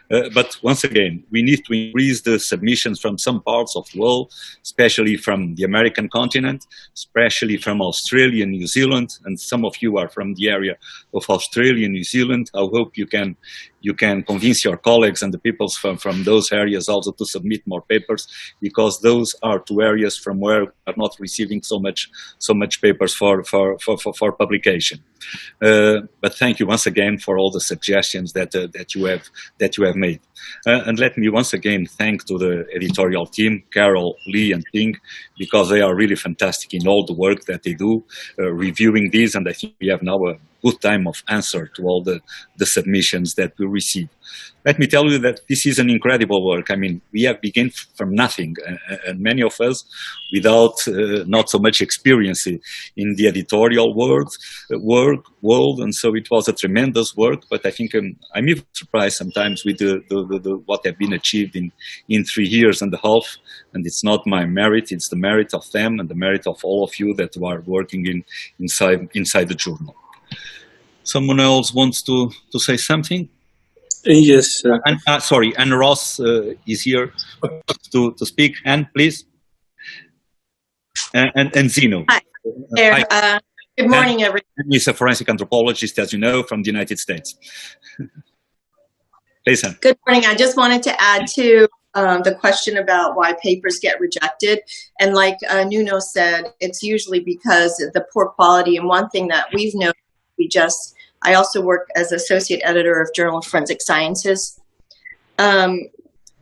But once again, we need to increase the submissions from some parts of the world, especially from the American continent, especially from Australia and New Zealand. And some of you are from the area of Australia and New Zealand. I hope you can convince your colleagues and the people from those areas also to submit more papers, because those are two areas from where we are not receiving so much papers for publication. But thank you once again for all the suggestions that you have made. And let me once again thank to the editorial team, Carol, Lee, and Ping, because they are really fantastic in all the work that they do, reviewing these, and I think we have now a good time of answer to all the submissions that we receive. Let me tell you that this is an incredible work. I mean, we have begun from nothing, and many of us without not so much experience in the editorial world, and so it was a tremendous work. But I think I'm even surprised sometimes with what have been achieved in 3 years and a half. And it's not my merit; it's the merit of them and the merit of all of you that are working inside the journal. Someone else wants to say something? Yes. Sorry, Anne Ross is here to speak. Anne, please. And Zeno. Hi there. Good morning, everyone. He's a forensic anthropologist, as you know, from the United States. Please, Anne. Good morning. I just wanted to add to the question about why papers get rejected. And like Nuno said, it's usually because of the poor quality. And one thing that we've noticed, I also work as associate editor of Journal of Forensic Sciences. A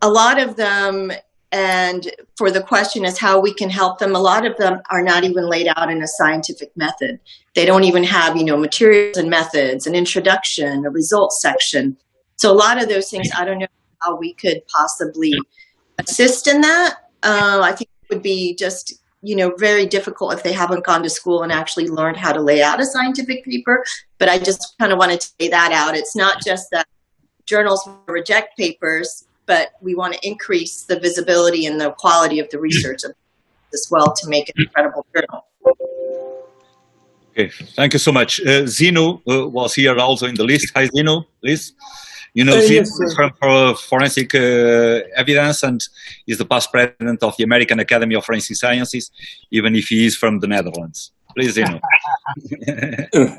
lot of them, and for the question is how we can help them, a lot of them are not even laid out in a scientific method. They don't even have, materials and methods, an introduction, a results section. So a lot of those things, I don't know how we could possibly assist in that. I think it would be just very difficult if they haven't gone to school and actually learned how to lay out a scientific paper. But I just kind of wanted to lay that out. It's not just that journals reject papers, but we want to increase the visibility and the quality of the research as well to make it a credible journal. Okay, thank you so much. Zeno was here also in the list. Hi, Zeno, please. Zeno is from Forensic Evidence and is the past president of the American Academy of Forensic Sciences, even if he is from the Netherlands. Please, Zeno.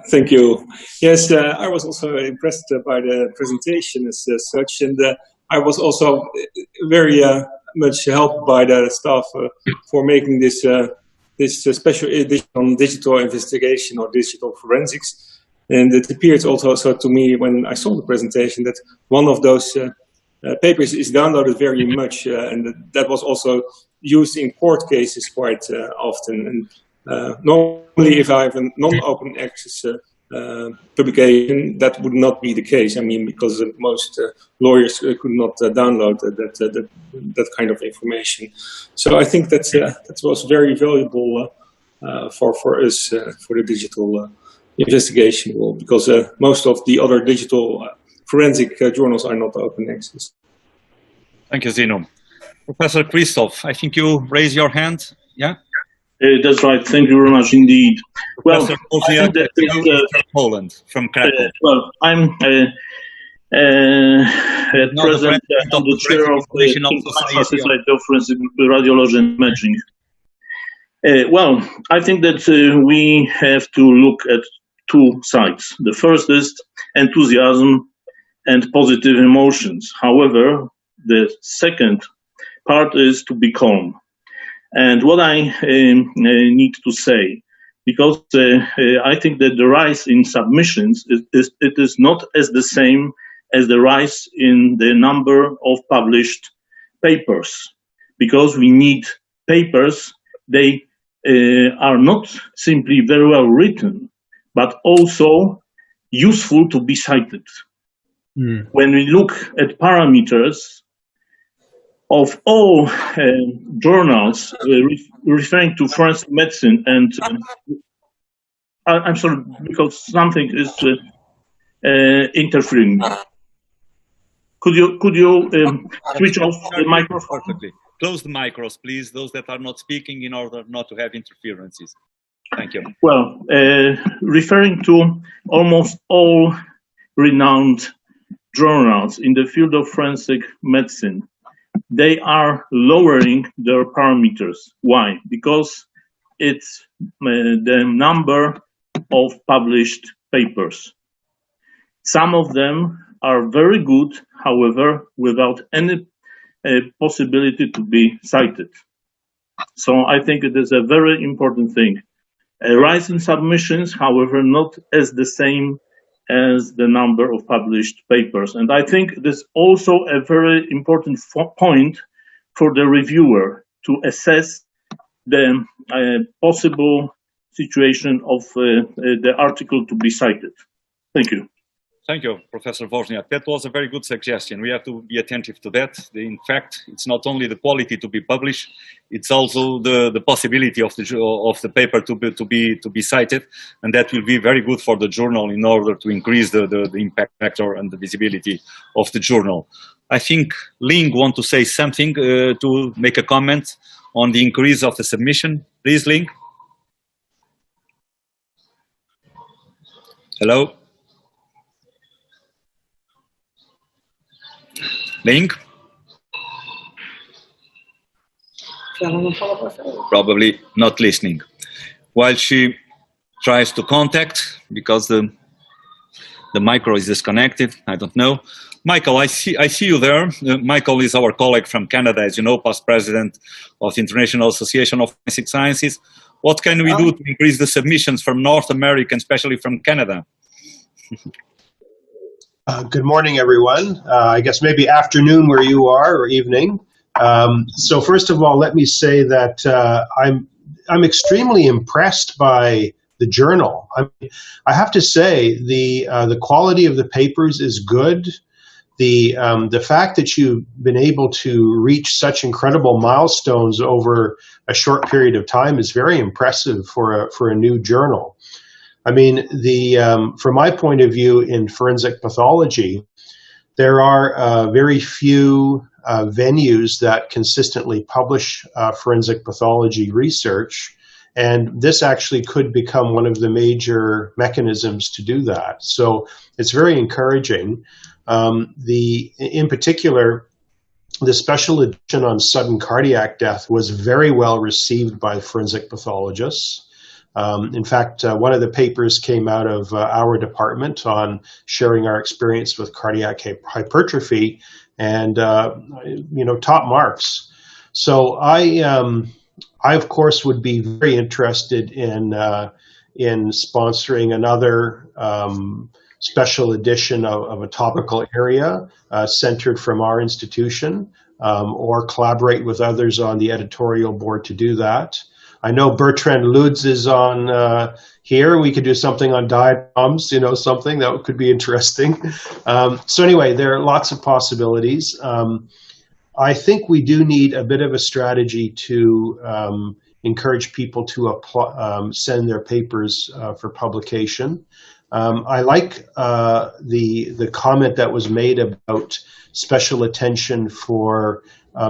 Thank you. Yes, I was also impressed by the presentation as such, and I was also very much helped by the staff for making this special edition on digital investigation or digital forensics. And it appeared also to me when I saw the presentation that one of those papers is downloaded very much, and that was also used in court cases quite often. And normally, if I have a non-open access publication, that would not be the case. I mean, because most lawyers could not download that kind of information. So I think that was very valuable for us for the digital investigation role, because most of the other digital forensic journals are not open access. Thank you, Zeno. Professor Christoph, I think you raise your hand. Yeah. That's right. Thank you very much indeed. Well, Professor I think that from Poland, from Krakow. well, I'm president and the chair of the International Society of Forensic Radiology and Imaging. Well, I think that we have to look at two sides. The first is enthusiasm and positive emotions. However, the second part is to be calm. And what I need to say, because I think that the rise in submissions is not as the same as the rise in the number of published papers, because we need papers. They are not simply very well written, but also useful to be cited. When we look at parameters of all journals referring to forensic medicine, and I'm sorry, because something is interfering. Could you switch off the microphone? Perfectly. Close the micros, please, those that are not speaking, in order not to have interferences. Thank you. Well, referring to almost all renowned journals in the field of forensic medicine, they are lowering their parameters. Why? Because it's the number of published papers. Some of them are very good, however, without any possibility to be cited. So I think it is a very important thing. A rise in submissions, however, not as the same as the number of published papers. And I think it is also a very important point for the reviewer to assess the possible situation of the article to be cited. Thank you. Thank you, Professor Wozniak. That was a very good suggestion. We have to be attentive to that. In fact, it's not only the quality to be published; it's also the possibility of the paper to be cited, and that will be very good for the journal in order to increase the impact factor and the visibility of the journal. I think Ling want to say something to make a comment on the increase of the submission. Please, Ling. Hello. Ling? Probably not listening. While she tries to contact, because the micro is disconnected, I don't know. Michael, I see you there. Michael is our colleague from Canada, as you know, past president of the International Association of Forensic Sciences. What can we do to increase the submissions from North America, especially from Canada? Good morning, everyone. I guess maybe afternoon where you are, or evening. So first of all, let me say that I'm extremely impressed by the journal. I have to say the quality of the papers is good. The fact that you've been able to reach such incredible milestones over a short period of time is very impressive for a new journal. I mean, from my point of view in forensic pathology, there are very few venues that consistently publish forensic pathology research, and this actually could become one of the major mechanisms to do that. So it's very encouraging. In particular, the special edition on sudden cardiac death was very well received by forensic pathologists. In fact, one of the papers came out of our department on sharing our experience with cardiac hypertrophy, and top marks. So I of course would be very interested in sponsoring another special edition of a topical area centered from our institution, or collaborate with others on the editorial board to do that. I know Bertrand Lutz is on here. We could do something on diatoms, something that could be interesting. So anyway, there are lots of possibilities. I think we do need a bit of a strategy to encourage people to send their papers for publication. I like the comment that was made about special attention for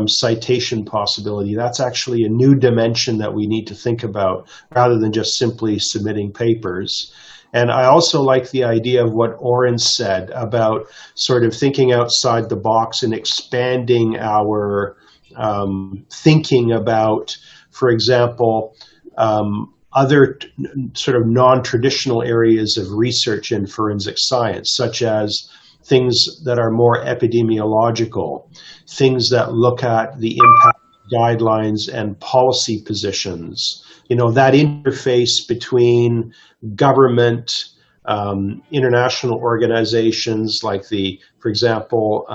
citation possibility. That's actually a new dimension that we need to think about rather than just simply submitting papers. And I also like the idea of what Oren said about sort of thinking outside the box and expanding our thinking about, for example, other sort of non-traditional areas of research in forensic science, such as things that are more epidemiological, things that look at the impact of guidelines and policy positions, that interface between government, international organizations like for example,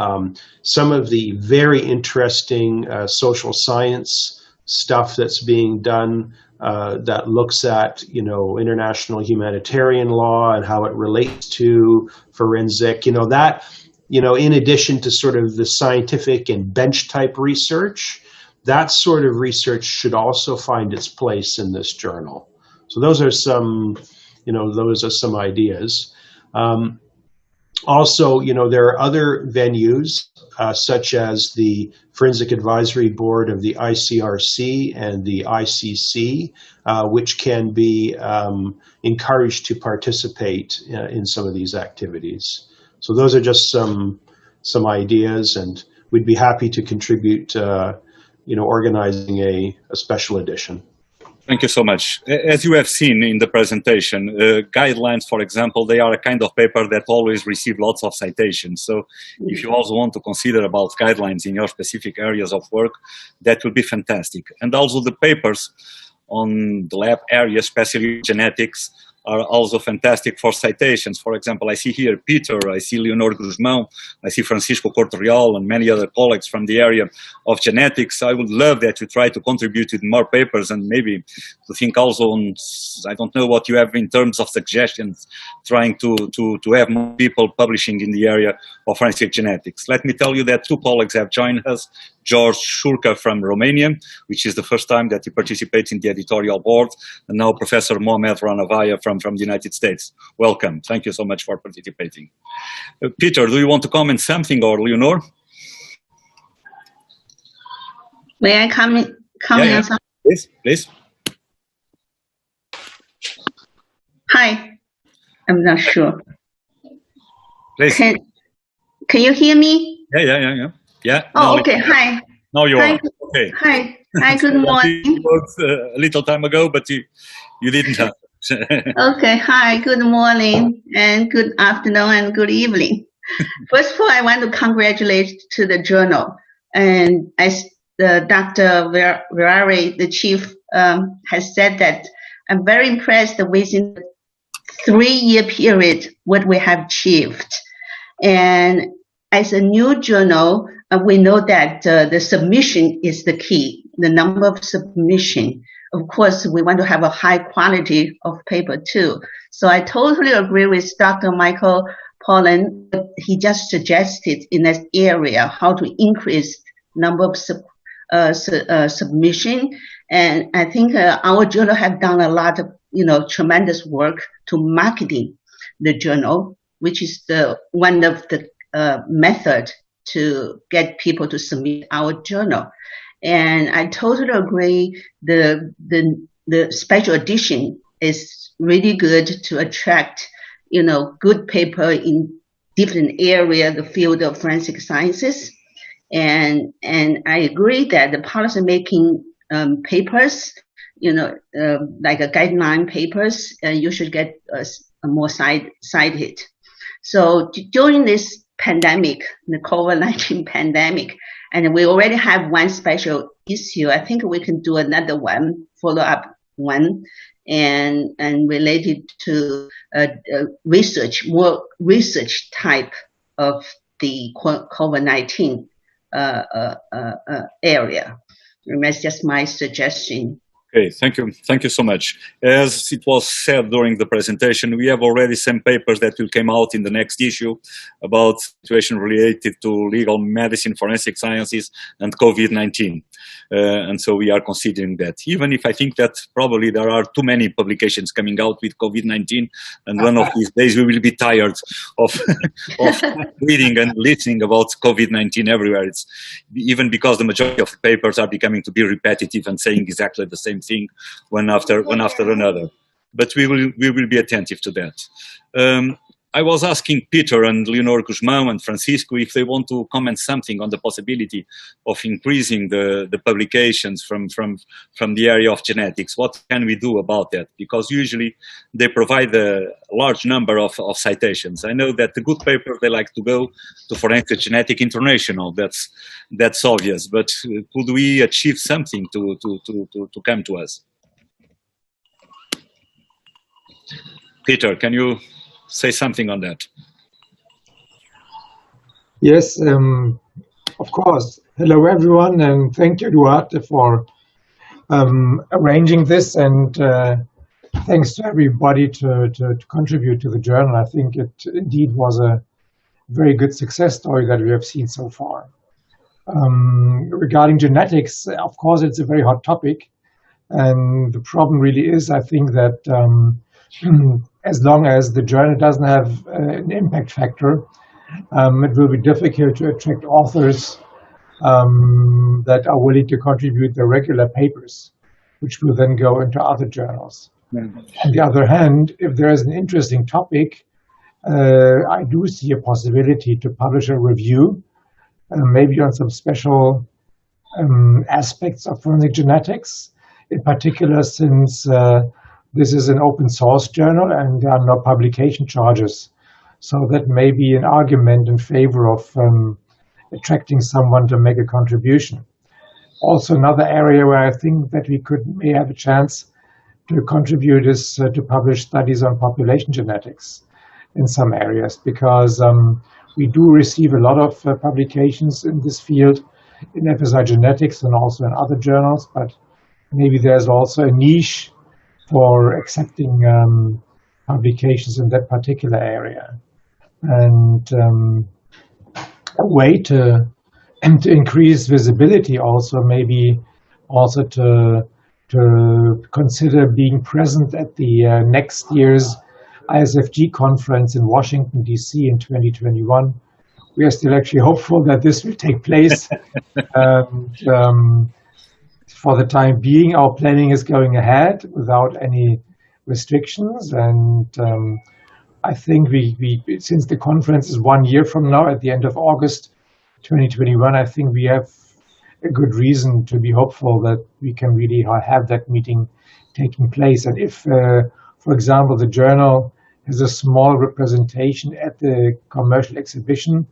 some of the very interesting social science stuff that's being done that looks at, international humanitarian law and how it relates to forensic, in addition to sort of the scientific and bench type research, that sort of research should also find its place in this journal. So those are some ideas. Also, there are other venues such as the Forensic Advisory Board of the ICRC and the ICC, which can be encouraged to participate in some of these activities. So those are just some ideas, and we'd be happy to contribute, organizing a special edition. Thank you so much. As you have seen in the presentation, guidelines, for example, they are a kind of paper that always receive lots of citations. So if you also want to consider about guidelines in your specific areas of work, that would be fantastic. And also the papers on the lab area, especially genetics, are also fantastic for citations. For example, I see here Peter, I see Leonor Guzmão, I see Francisco Cortorial and many other colleagues from the area of genetics. I would love that you try to contribute with more papers and maybe to think also on, I don't know what you have in terms of suggestions, trying to have more people publishing in the area of forensic genetics. Let me tell you that two colleagues have joined us. George Shurka from Romania, which is the first time that he participates in the editorial board, and now Professor Mohamed Ranavaya from the United States. Welcome. Thank you so much for participating. Peter, do you want to comment something, or Leonor? May I comment on something? Please. Hi. I'm not sure. Please. Can you hear me? Yeah. Oh, okay. Hi. Now you are. Okay. Hi. Good morning. It was a little time ago, but you didn't have. Okay. Hi. Good morning and good afternoon and good evening. First of all, I want to congratulate to the journal, and as Dr. Verari, the chief, has said that I'm very impressed within the 3-year period what we have achieved, and as a new journal, we know that the submission is the key, the number of submission. Of course, we want to have a high quality of paper too. So I totally agree with Dr. Michael Pollan. He just suggested in that area how to increase number of submission. And I think our journal have done a lot of, tremendous work to marketing the journal, which is one of the method to get people to submit our journal. And I totally agree the special edition is really good to attract, good paper in different area, the field of forensic sciences. And I agree that the policy making papers, like a guideline papers, you should get more cited. So during this pandemic, the COVID-19 pandemic, and we already have one special issue. I think we can do another one, follow-up one, and related to more research type of the COVID-19 area. And that's just my suggestion Okay, thank you so much. As it was said during the presentation, we have already some papers that will come out in the next issue about situation related to legal medicine, forensic sciences, and COVID-19. And so we are considering that, even if I think that probably there are too many publications coming out with COVID-19, and one of these days we will be tired of, of reading and listening about COVID-19 everywhere. It's even because the majority of the papers are becoming to be repetitive and saying exactly the same thing one after another. But we will be attentive to that. I was asking Peter and Leonor Guzmão and Francisco if they want to comment something on the possibility of increasing the publications from the area of genetics. What can we do about that? Because usually they provide a large number of citations. I know that the good papers, they like to go to Forensic Genetic International. That's obvious. But could we achieve something to come to us? Peter, can you say something on that? Yes, of course. Hello, everyone, and thank you, Duarte, for arranging this, and thanks to everybody to contribute to the journal. I think it indeed was a very good success story that we have seen so far. Regarding genetics, of course, it's a very hot topic, and the problem really is, I think, that as long as the journal doesn't have an impact factor, it will be difficult to attract authors that are willing to contribute their regular papers, which will then go into other journals. On the other hand, if there is an interesting topic, I do see a possibility to publish a review, maybe on some special aspects of forensic genetics, in particular since this is an open source journal and there are no publication charges. So that may be an argument in favor of attracting someone to make a contribution. Also, another area where I think that we may have a chance to contribute is to publish studies on population genetics in some areas, because we do receive a lot of publications in this field in FSI genetics and also in other journals, but maybe there's also a niche for accepting publications in that particular area. And a way to increase visibility also, maybe also to consider being present at the next year's ISFG conference in Washington, D.C. in 2021. We are still actually hopeful that this will take place. For the time being, our planning is going ahead without any restrictions, and I think we since the conference is 1 year from now, at the end of August 2021, I think we have a good reason to be hopeful that we can really have that meeting taking place. And if, for example, the journal has a small representation at the commercial exhibition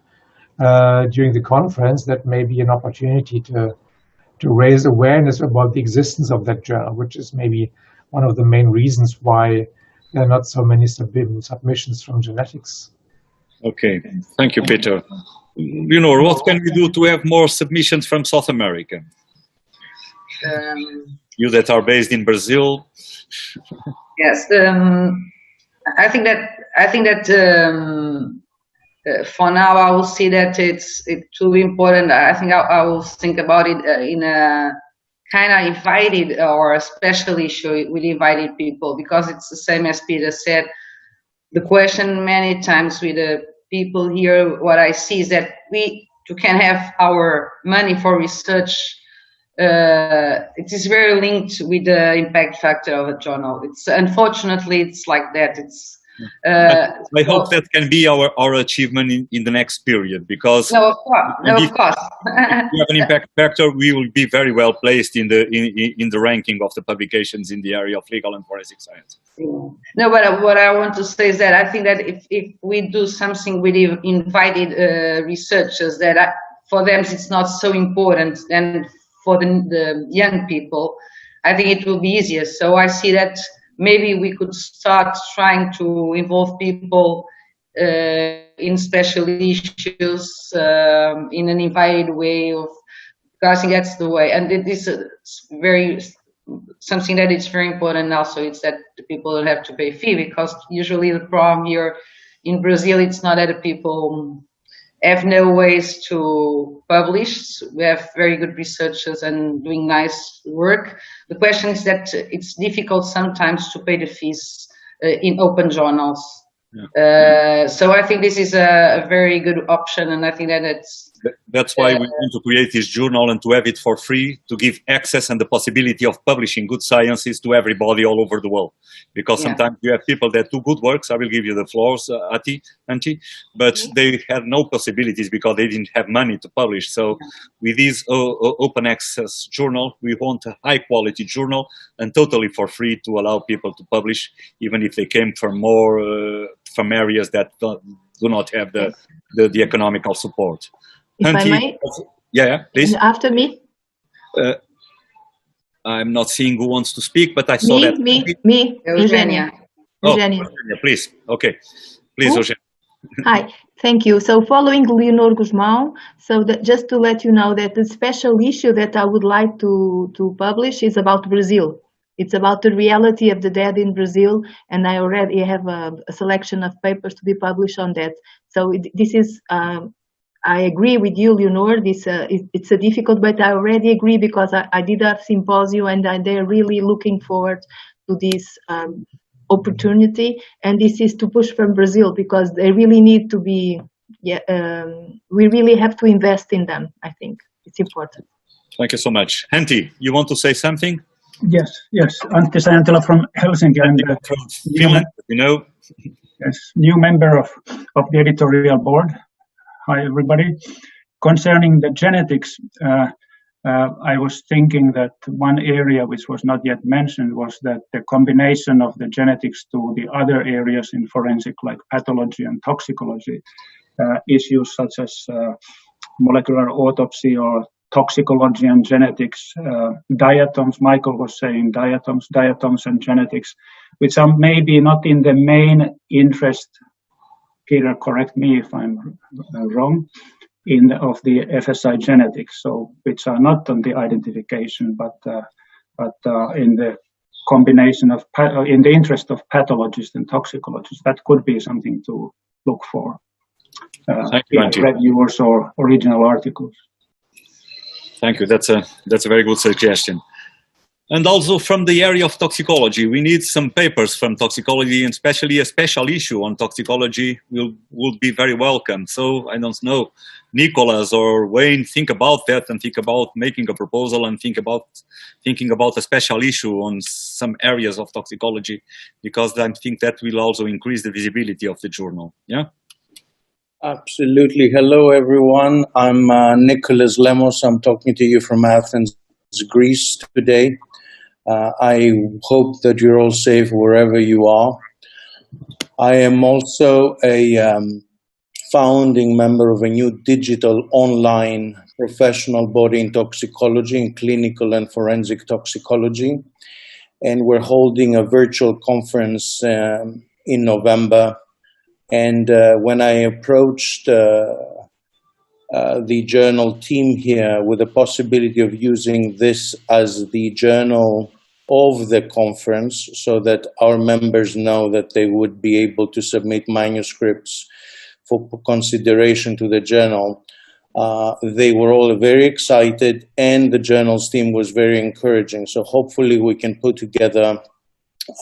during the conference, that may be an opportunity to raise awareness about the existence of that journal, which is maybe one of the main reasons why there are not so many submissions from genetics. Okay, thank you, Peter. What can we do to have more submissions from South America? You that are based in Brazil. Yes, I think that for now I will see that it's too important. I think I will think about it in a kind of invited or a special issue with invited people, because it's the same as Peter said. The question many times with the people here, what I see is that we can have our money for research. It is very linked with the impact factor of a journal. Unfortunately it's like that. I hope that can be our achievement in the next period, because of course. If we have an impact factor, we will be very well placed in the ranking of the publications in the area of legal and forensic science. No, but what I want to say is that I think that if we do something with invited researchers, that for them it's not so important, and for the young people, I think it will be easier. So I see that maybe we could start trying to involve people in special issues in an invited way, because I think that's the way. And it is very something that is very important also is that the people don't have to pay fee, because usually the problem here in Brazil, it's not that the people have no ways to publish. We have very good researchers and doing nice work. The question is that it's difficult sometimes to pay the fees in open journals. Yeah. So I think this is a very good option, and I think that that's why we want to create this journal and to have it for free, to give access and the possibility of publishing good sciences to everybody all over the world. Because sometimes you have people that do good works. I will give you the floors, Antti, but they had no possibilities because they didn't have money to publish. So with this open access journal, we want a high quality journal and totally for free to allow people to publish, even if they came from from areas that do not have the economical support. If I may? Yeah, please. After me? I'm not seeing who wants to speak, but I saw me, that. Me, Eugenia. Eugenia, please. Okay. Please, Eugenia. Hi, thank you. So following Leonor Guzmão, so just to let you know that the special issue that I would like to publish is about Brazil. It's about the reality of the dead in Brazil, and I already have a selection of papers to be published on that. So this is, I agree with you, Leonor, it's a difficult, but I already agree because I did a symposium and they're really looking forward to this opportunity. And this is to push from Brazil because they really need to be, we really have to invest in them, I think. It's important. Thank you so much. Henty, you want to say something? Yes. Antti Sääntölä from Helsinki. And, Finland, yes, new member of the editorial board. Hi, everybody. Concerning the genetics, I was thinking that one area which was not yet mentioned was that the combination of the genetics to the other areas in forensic, like pathology and toxicology, issues such as molecular autopsy or toxicology and genetics, diatoms, Michael was saying diatoms and genetics, which are maybe not in the main interest, Peter, correct me if I'm wrong, of the FSI genetics, so which are not on the identification, but in the combination of, in the interest of pathologists and toxicologists, that could be something to look for in reviewers or original articles. Thank you. That's a very good suggestion. And also from the area of toxicology, we need some papers from toxicology, and especially a special issue on toxicology would be very welcome. So I don't know, Nicholas or Wayne, think about that and think about making a proposal and thinking about a special issue on some areas of toxicology, because I think that will also increase the visibility of the journal. Yeah. Absolutely. Hello, everyone. I'm Nicholas Lemos. I'm talking to you from Athens, Greece today. I hope that you're all safe wherever you are. I am also a founding member of a new digital online professional body in toxicology, in clinical and forensic toxicology. And we're holding a virtual conference in November. And when I approached the journal team here with the possibility of using this as the journal of the conference so that our members know that they would be able to submit manuscripts for consideration to the journal, they were all very excited, and the journal's team was very encouraging. So hopefully we can put together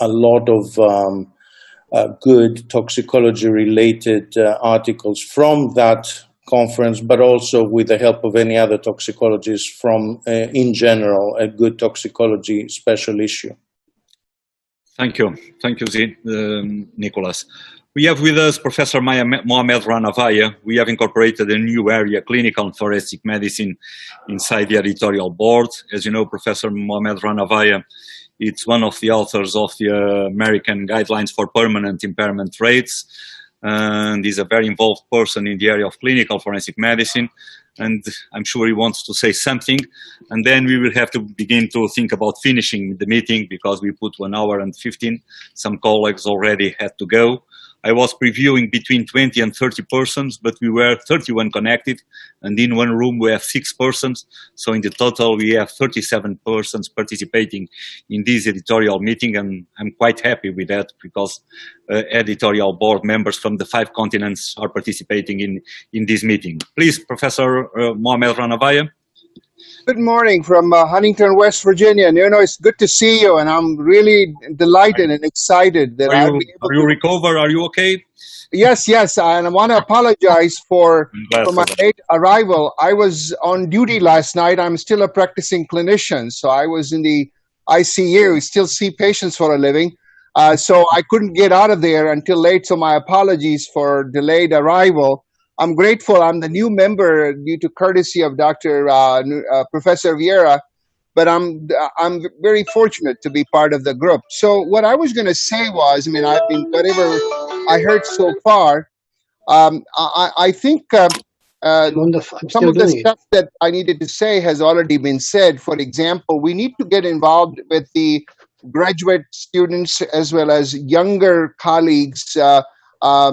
a lot of good toxicology-related articles from that conference, but also with the help of any other toxicologists from, in general, a good toxicology special issue. Thank you, Nicholas. We have with us Professor Mohamed Ranavaya. We have incorporated a new area, clinical and forensic medicine, inside the editorial board. As you know, Professor Mohamed Ranavaya, it's one of the authors of the American Guidelines for Permanent Impairment Rates, and he's a very involved person in the area of clinical forensic medicine, and I'm sure he wants to say something, and then we will have to begin to think about finishing the meeting because we put 1 hour and 15. Some colleagues already had to go. I was previewing between 20 and 30 persons, but we were 31 connected, and in one room we have 6 persons. So in the total, we have 37 persons participating in this editorial meeting, and I'm quite happy with that because editorial board members from the 5 continents are participating in this meeting. Please, Professor Mohamed Ranavaya. Good morning from Huntington, West Virginia. It's good to see you, and I'm really delighted and excited that I'll be able to... Are you recover? Are you okay? Yes, and I want to apologize for my late arrival. I was on duty last night. I'm still a practicing clinician, so I was in the ICU. We still see patients for a living, so I couldn't get out of there until late, so my apologies for delayed arrival. I'm grateful. I'm the new member due to courtesy of Dr. Professor Vieira, but I'm very fortunate to be part of the group. So what I was going to say was, whatever I heard so far, I think some of the stuff that I needed to say has already been said. For example, we need to get involved with the graduate students as well as younger colleagues,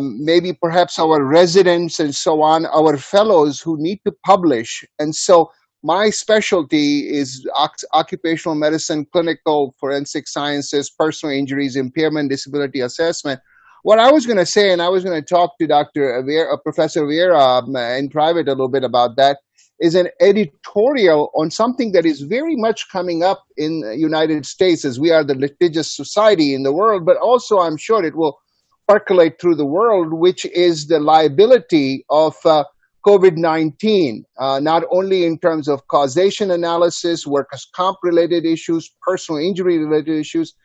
maybe perhaps our residents and so on, our fellows who need to publish. And so my specialty is occupational medicine, clinical forensic sciences, personal injuries, impairment, disability assessment. What I was going to say, and I was going to talk to Professor Vieira in private a little bit about that, is an editorial on something that is very much coming up in the United States, as we are the litigious society in the world, but also I'm sure it will percolate through the world, which is the liability of COVID-19, not only in terms of causation analysis, workers' comp-related issues, personal injury-related issues,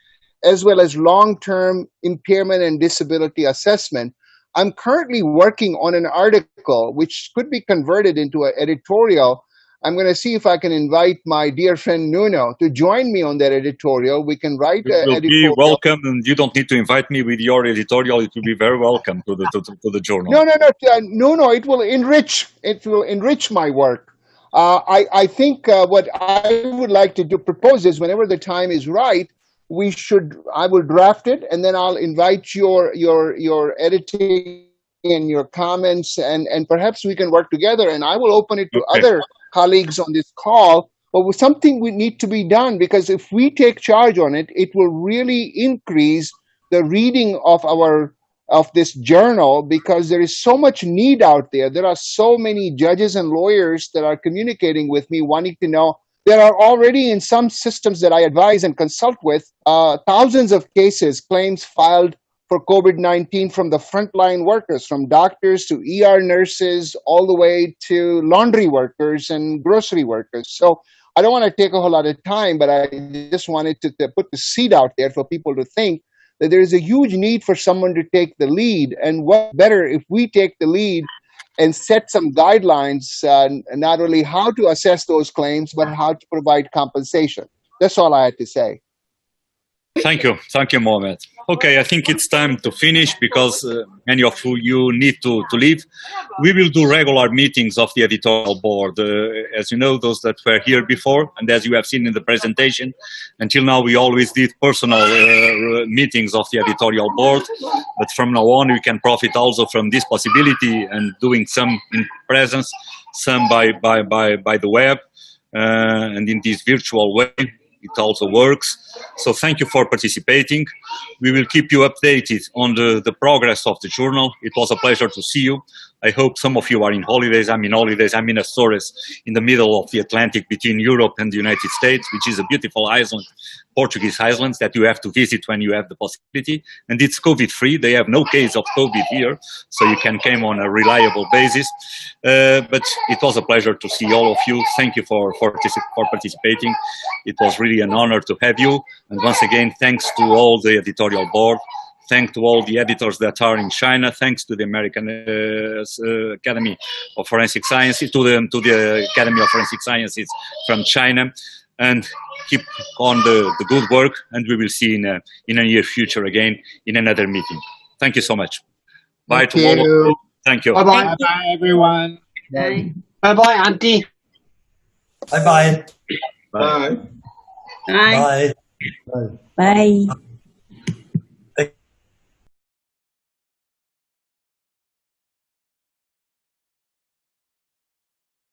as well as long-term impairment and disability assessment. I'm currently working on an article which could be converted into an editorial. I'm going to see if I can invite my dear friend Nuno to join me on that editorial. We can write an editorial. Be welcome, and you don't need to invite me with your editorial. It will be very welcome to the journal. No. It will enrich my work. I think what I would like to propose is whenever the time is right, I will draft it, and then I'll invite your editing and your comments, and perhaps we can work together, and I will open it to other colleagues on this call. But with something we need to be done, because if we take charge on it, it will really increase the reading of this journal, because there is so much need out there. There are so many judges and lawyers that are communicating with me, wanting to know. There are already in some systems that I advise and consult with, thousands of claims filed for COVID-19 from the frontline workers, from doctors to ER nurses, all the way to laundry workers and grocery workers. So I don't want to take a whole lot of time, but I just wanted to put the seed out there for people to think that there is a huge need for someone to take the lead. And what better if we take the lead and set some guidelines, not only how to assess those claims, but how to provide compensation. That's all I had to say. Thank you, Mohamed. Okay, I think it's time to finish because many of you need to leave. We will do regular meetings of the editorial board. As you know, those that were here before, and as you have seen in the presentation, until now we always did personal meetings of the editorial board. But from now on, we can profit also from this possibility and doing some in presence, some by the web, and in this virtual way. It also works. So thank you for participating. We will keep you updated on the progress of the journal. It was a pleasure to see you. I hope some of you are in holidays. I'm in holidays. I'm in Azores, in the middle of the Atlantic between Europe and the United States, which is a beautiful island, Portuguese islands that you have to visit when you have the possibility. And it's COVID-free. They have no case of COVID here, so you can come on a reliable basis. But it was a pleasure to see all of you. Thank you for participating. It was really an honor to have you. And once again, thanks to all the editorial board. Thanks to all the editors that are in China. Thanks to the American Academy of Forensic Sciences, to the Academy of Forensic Sciences from China, and keep on the good work. And we will see in a near future again in another meeting. Thank you so much. Bye to all of you. Thank you. Bye-bye. Bye, everyone. Bye-bye, Auntie. Bye-bye. Bye. Bye. Bye.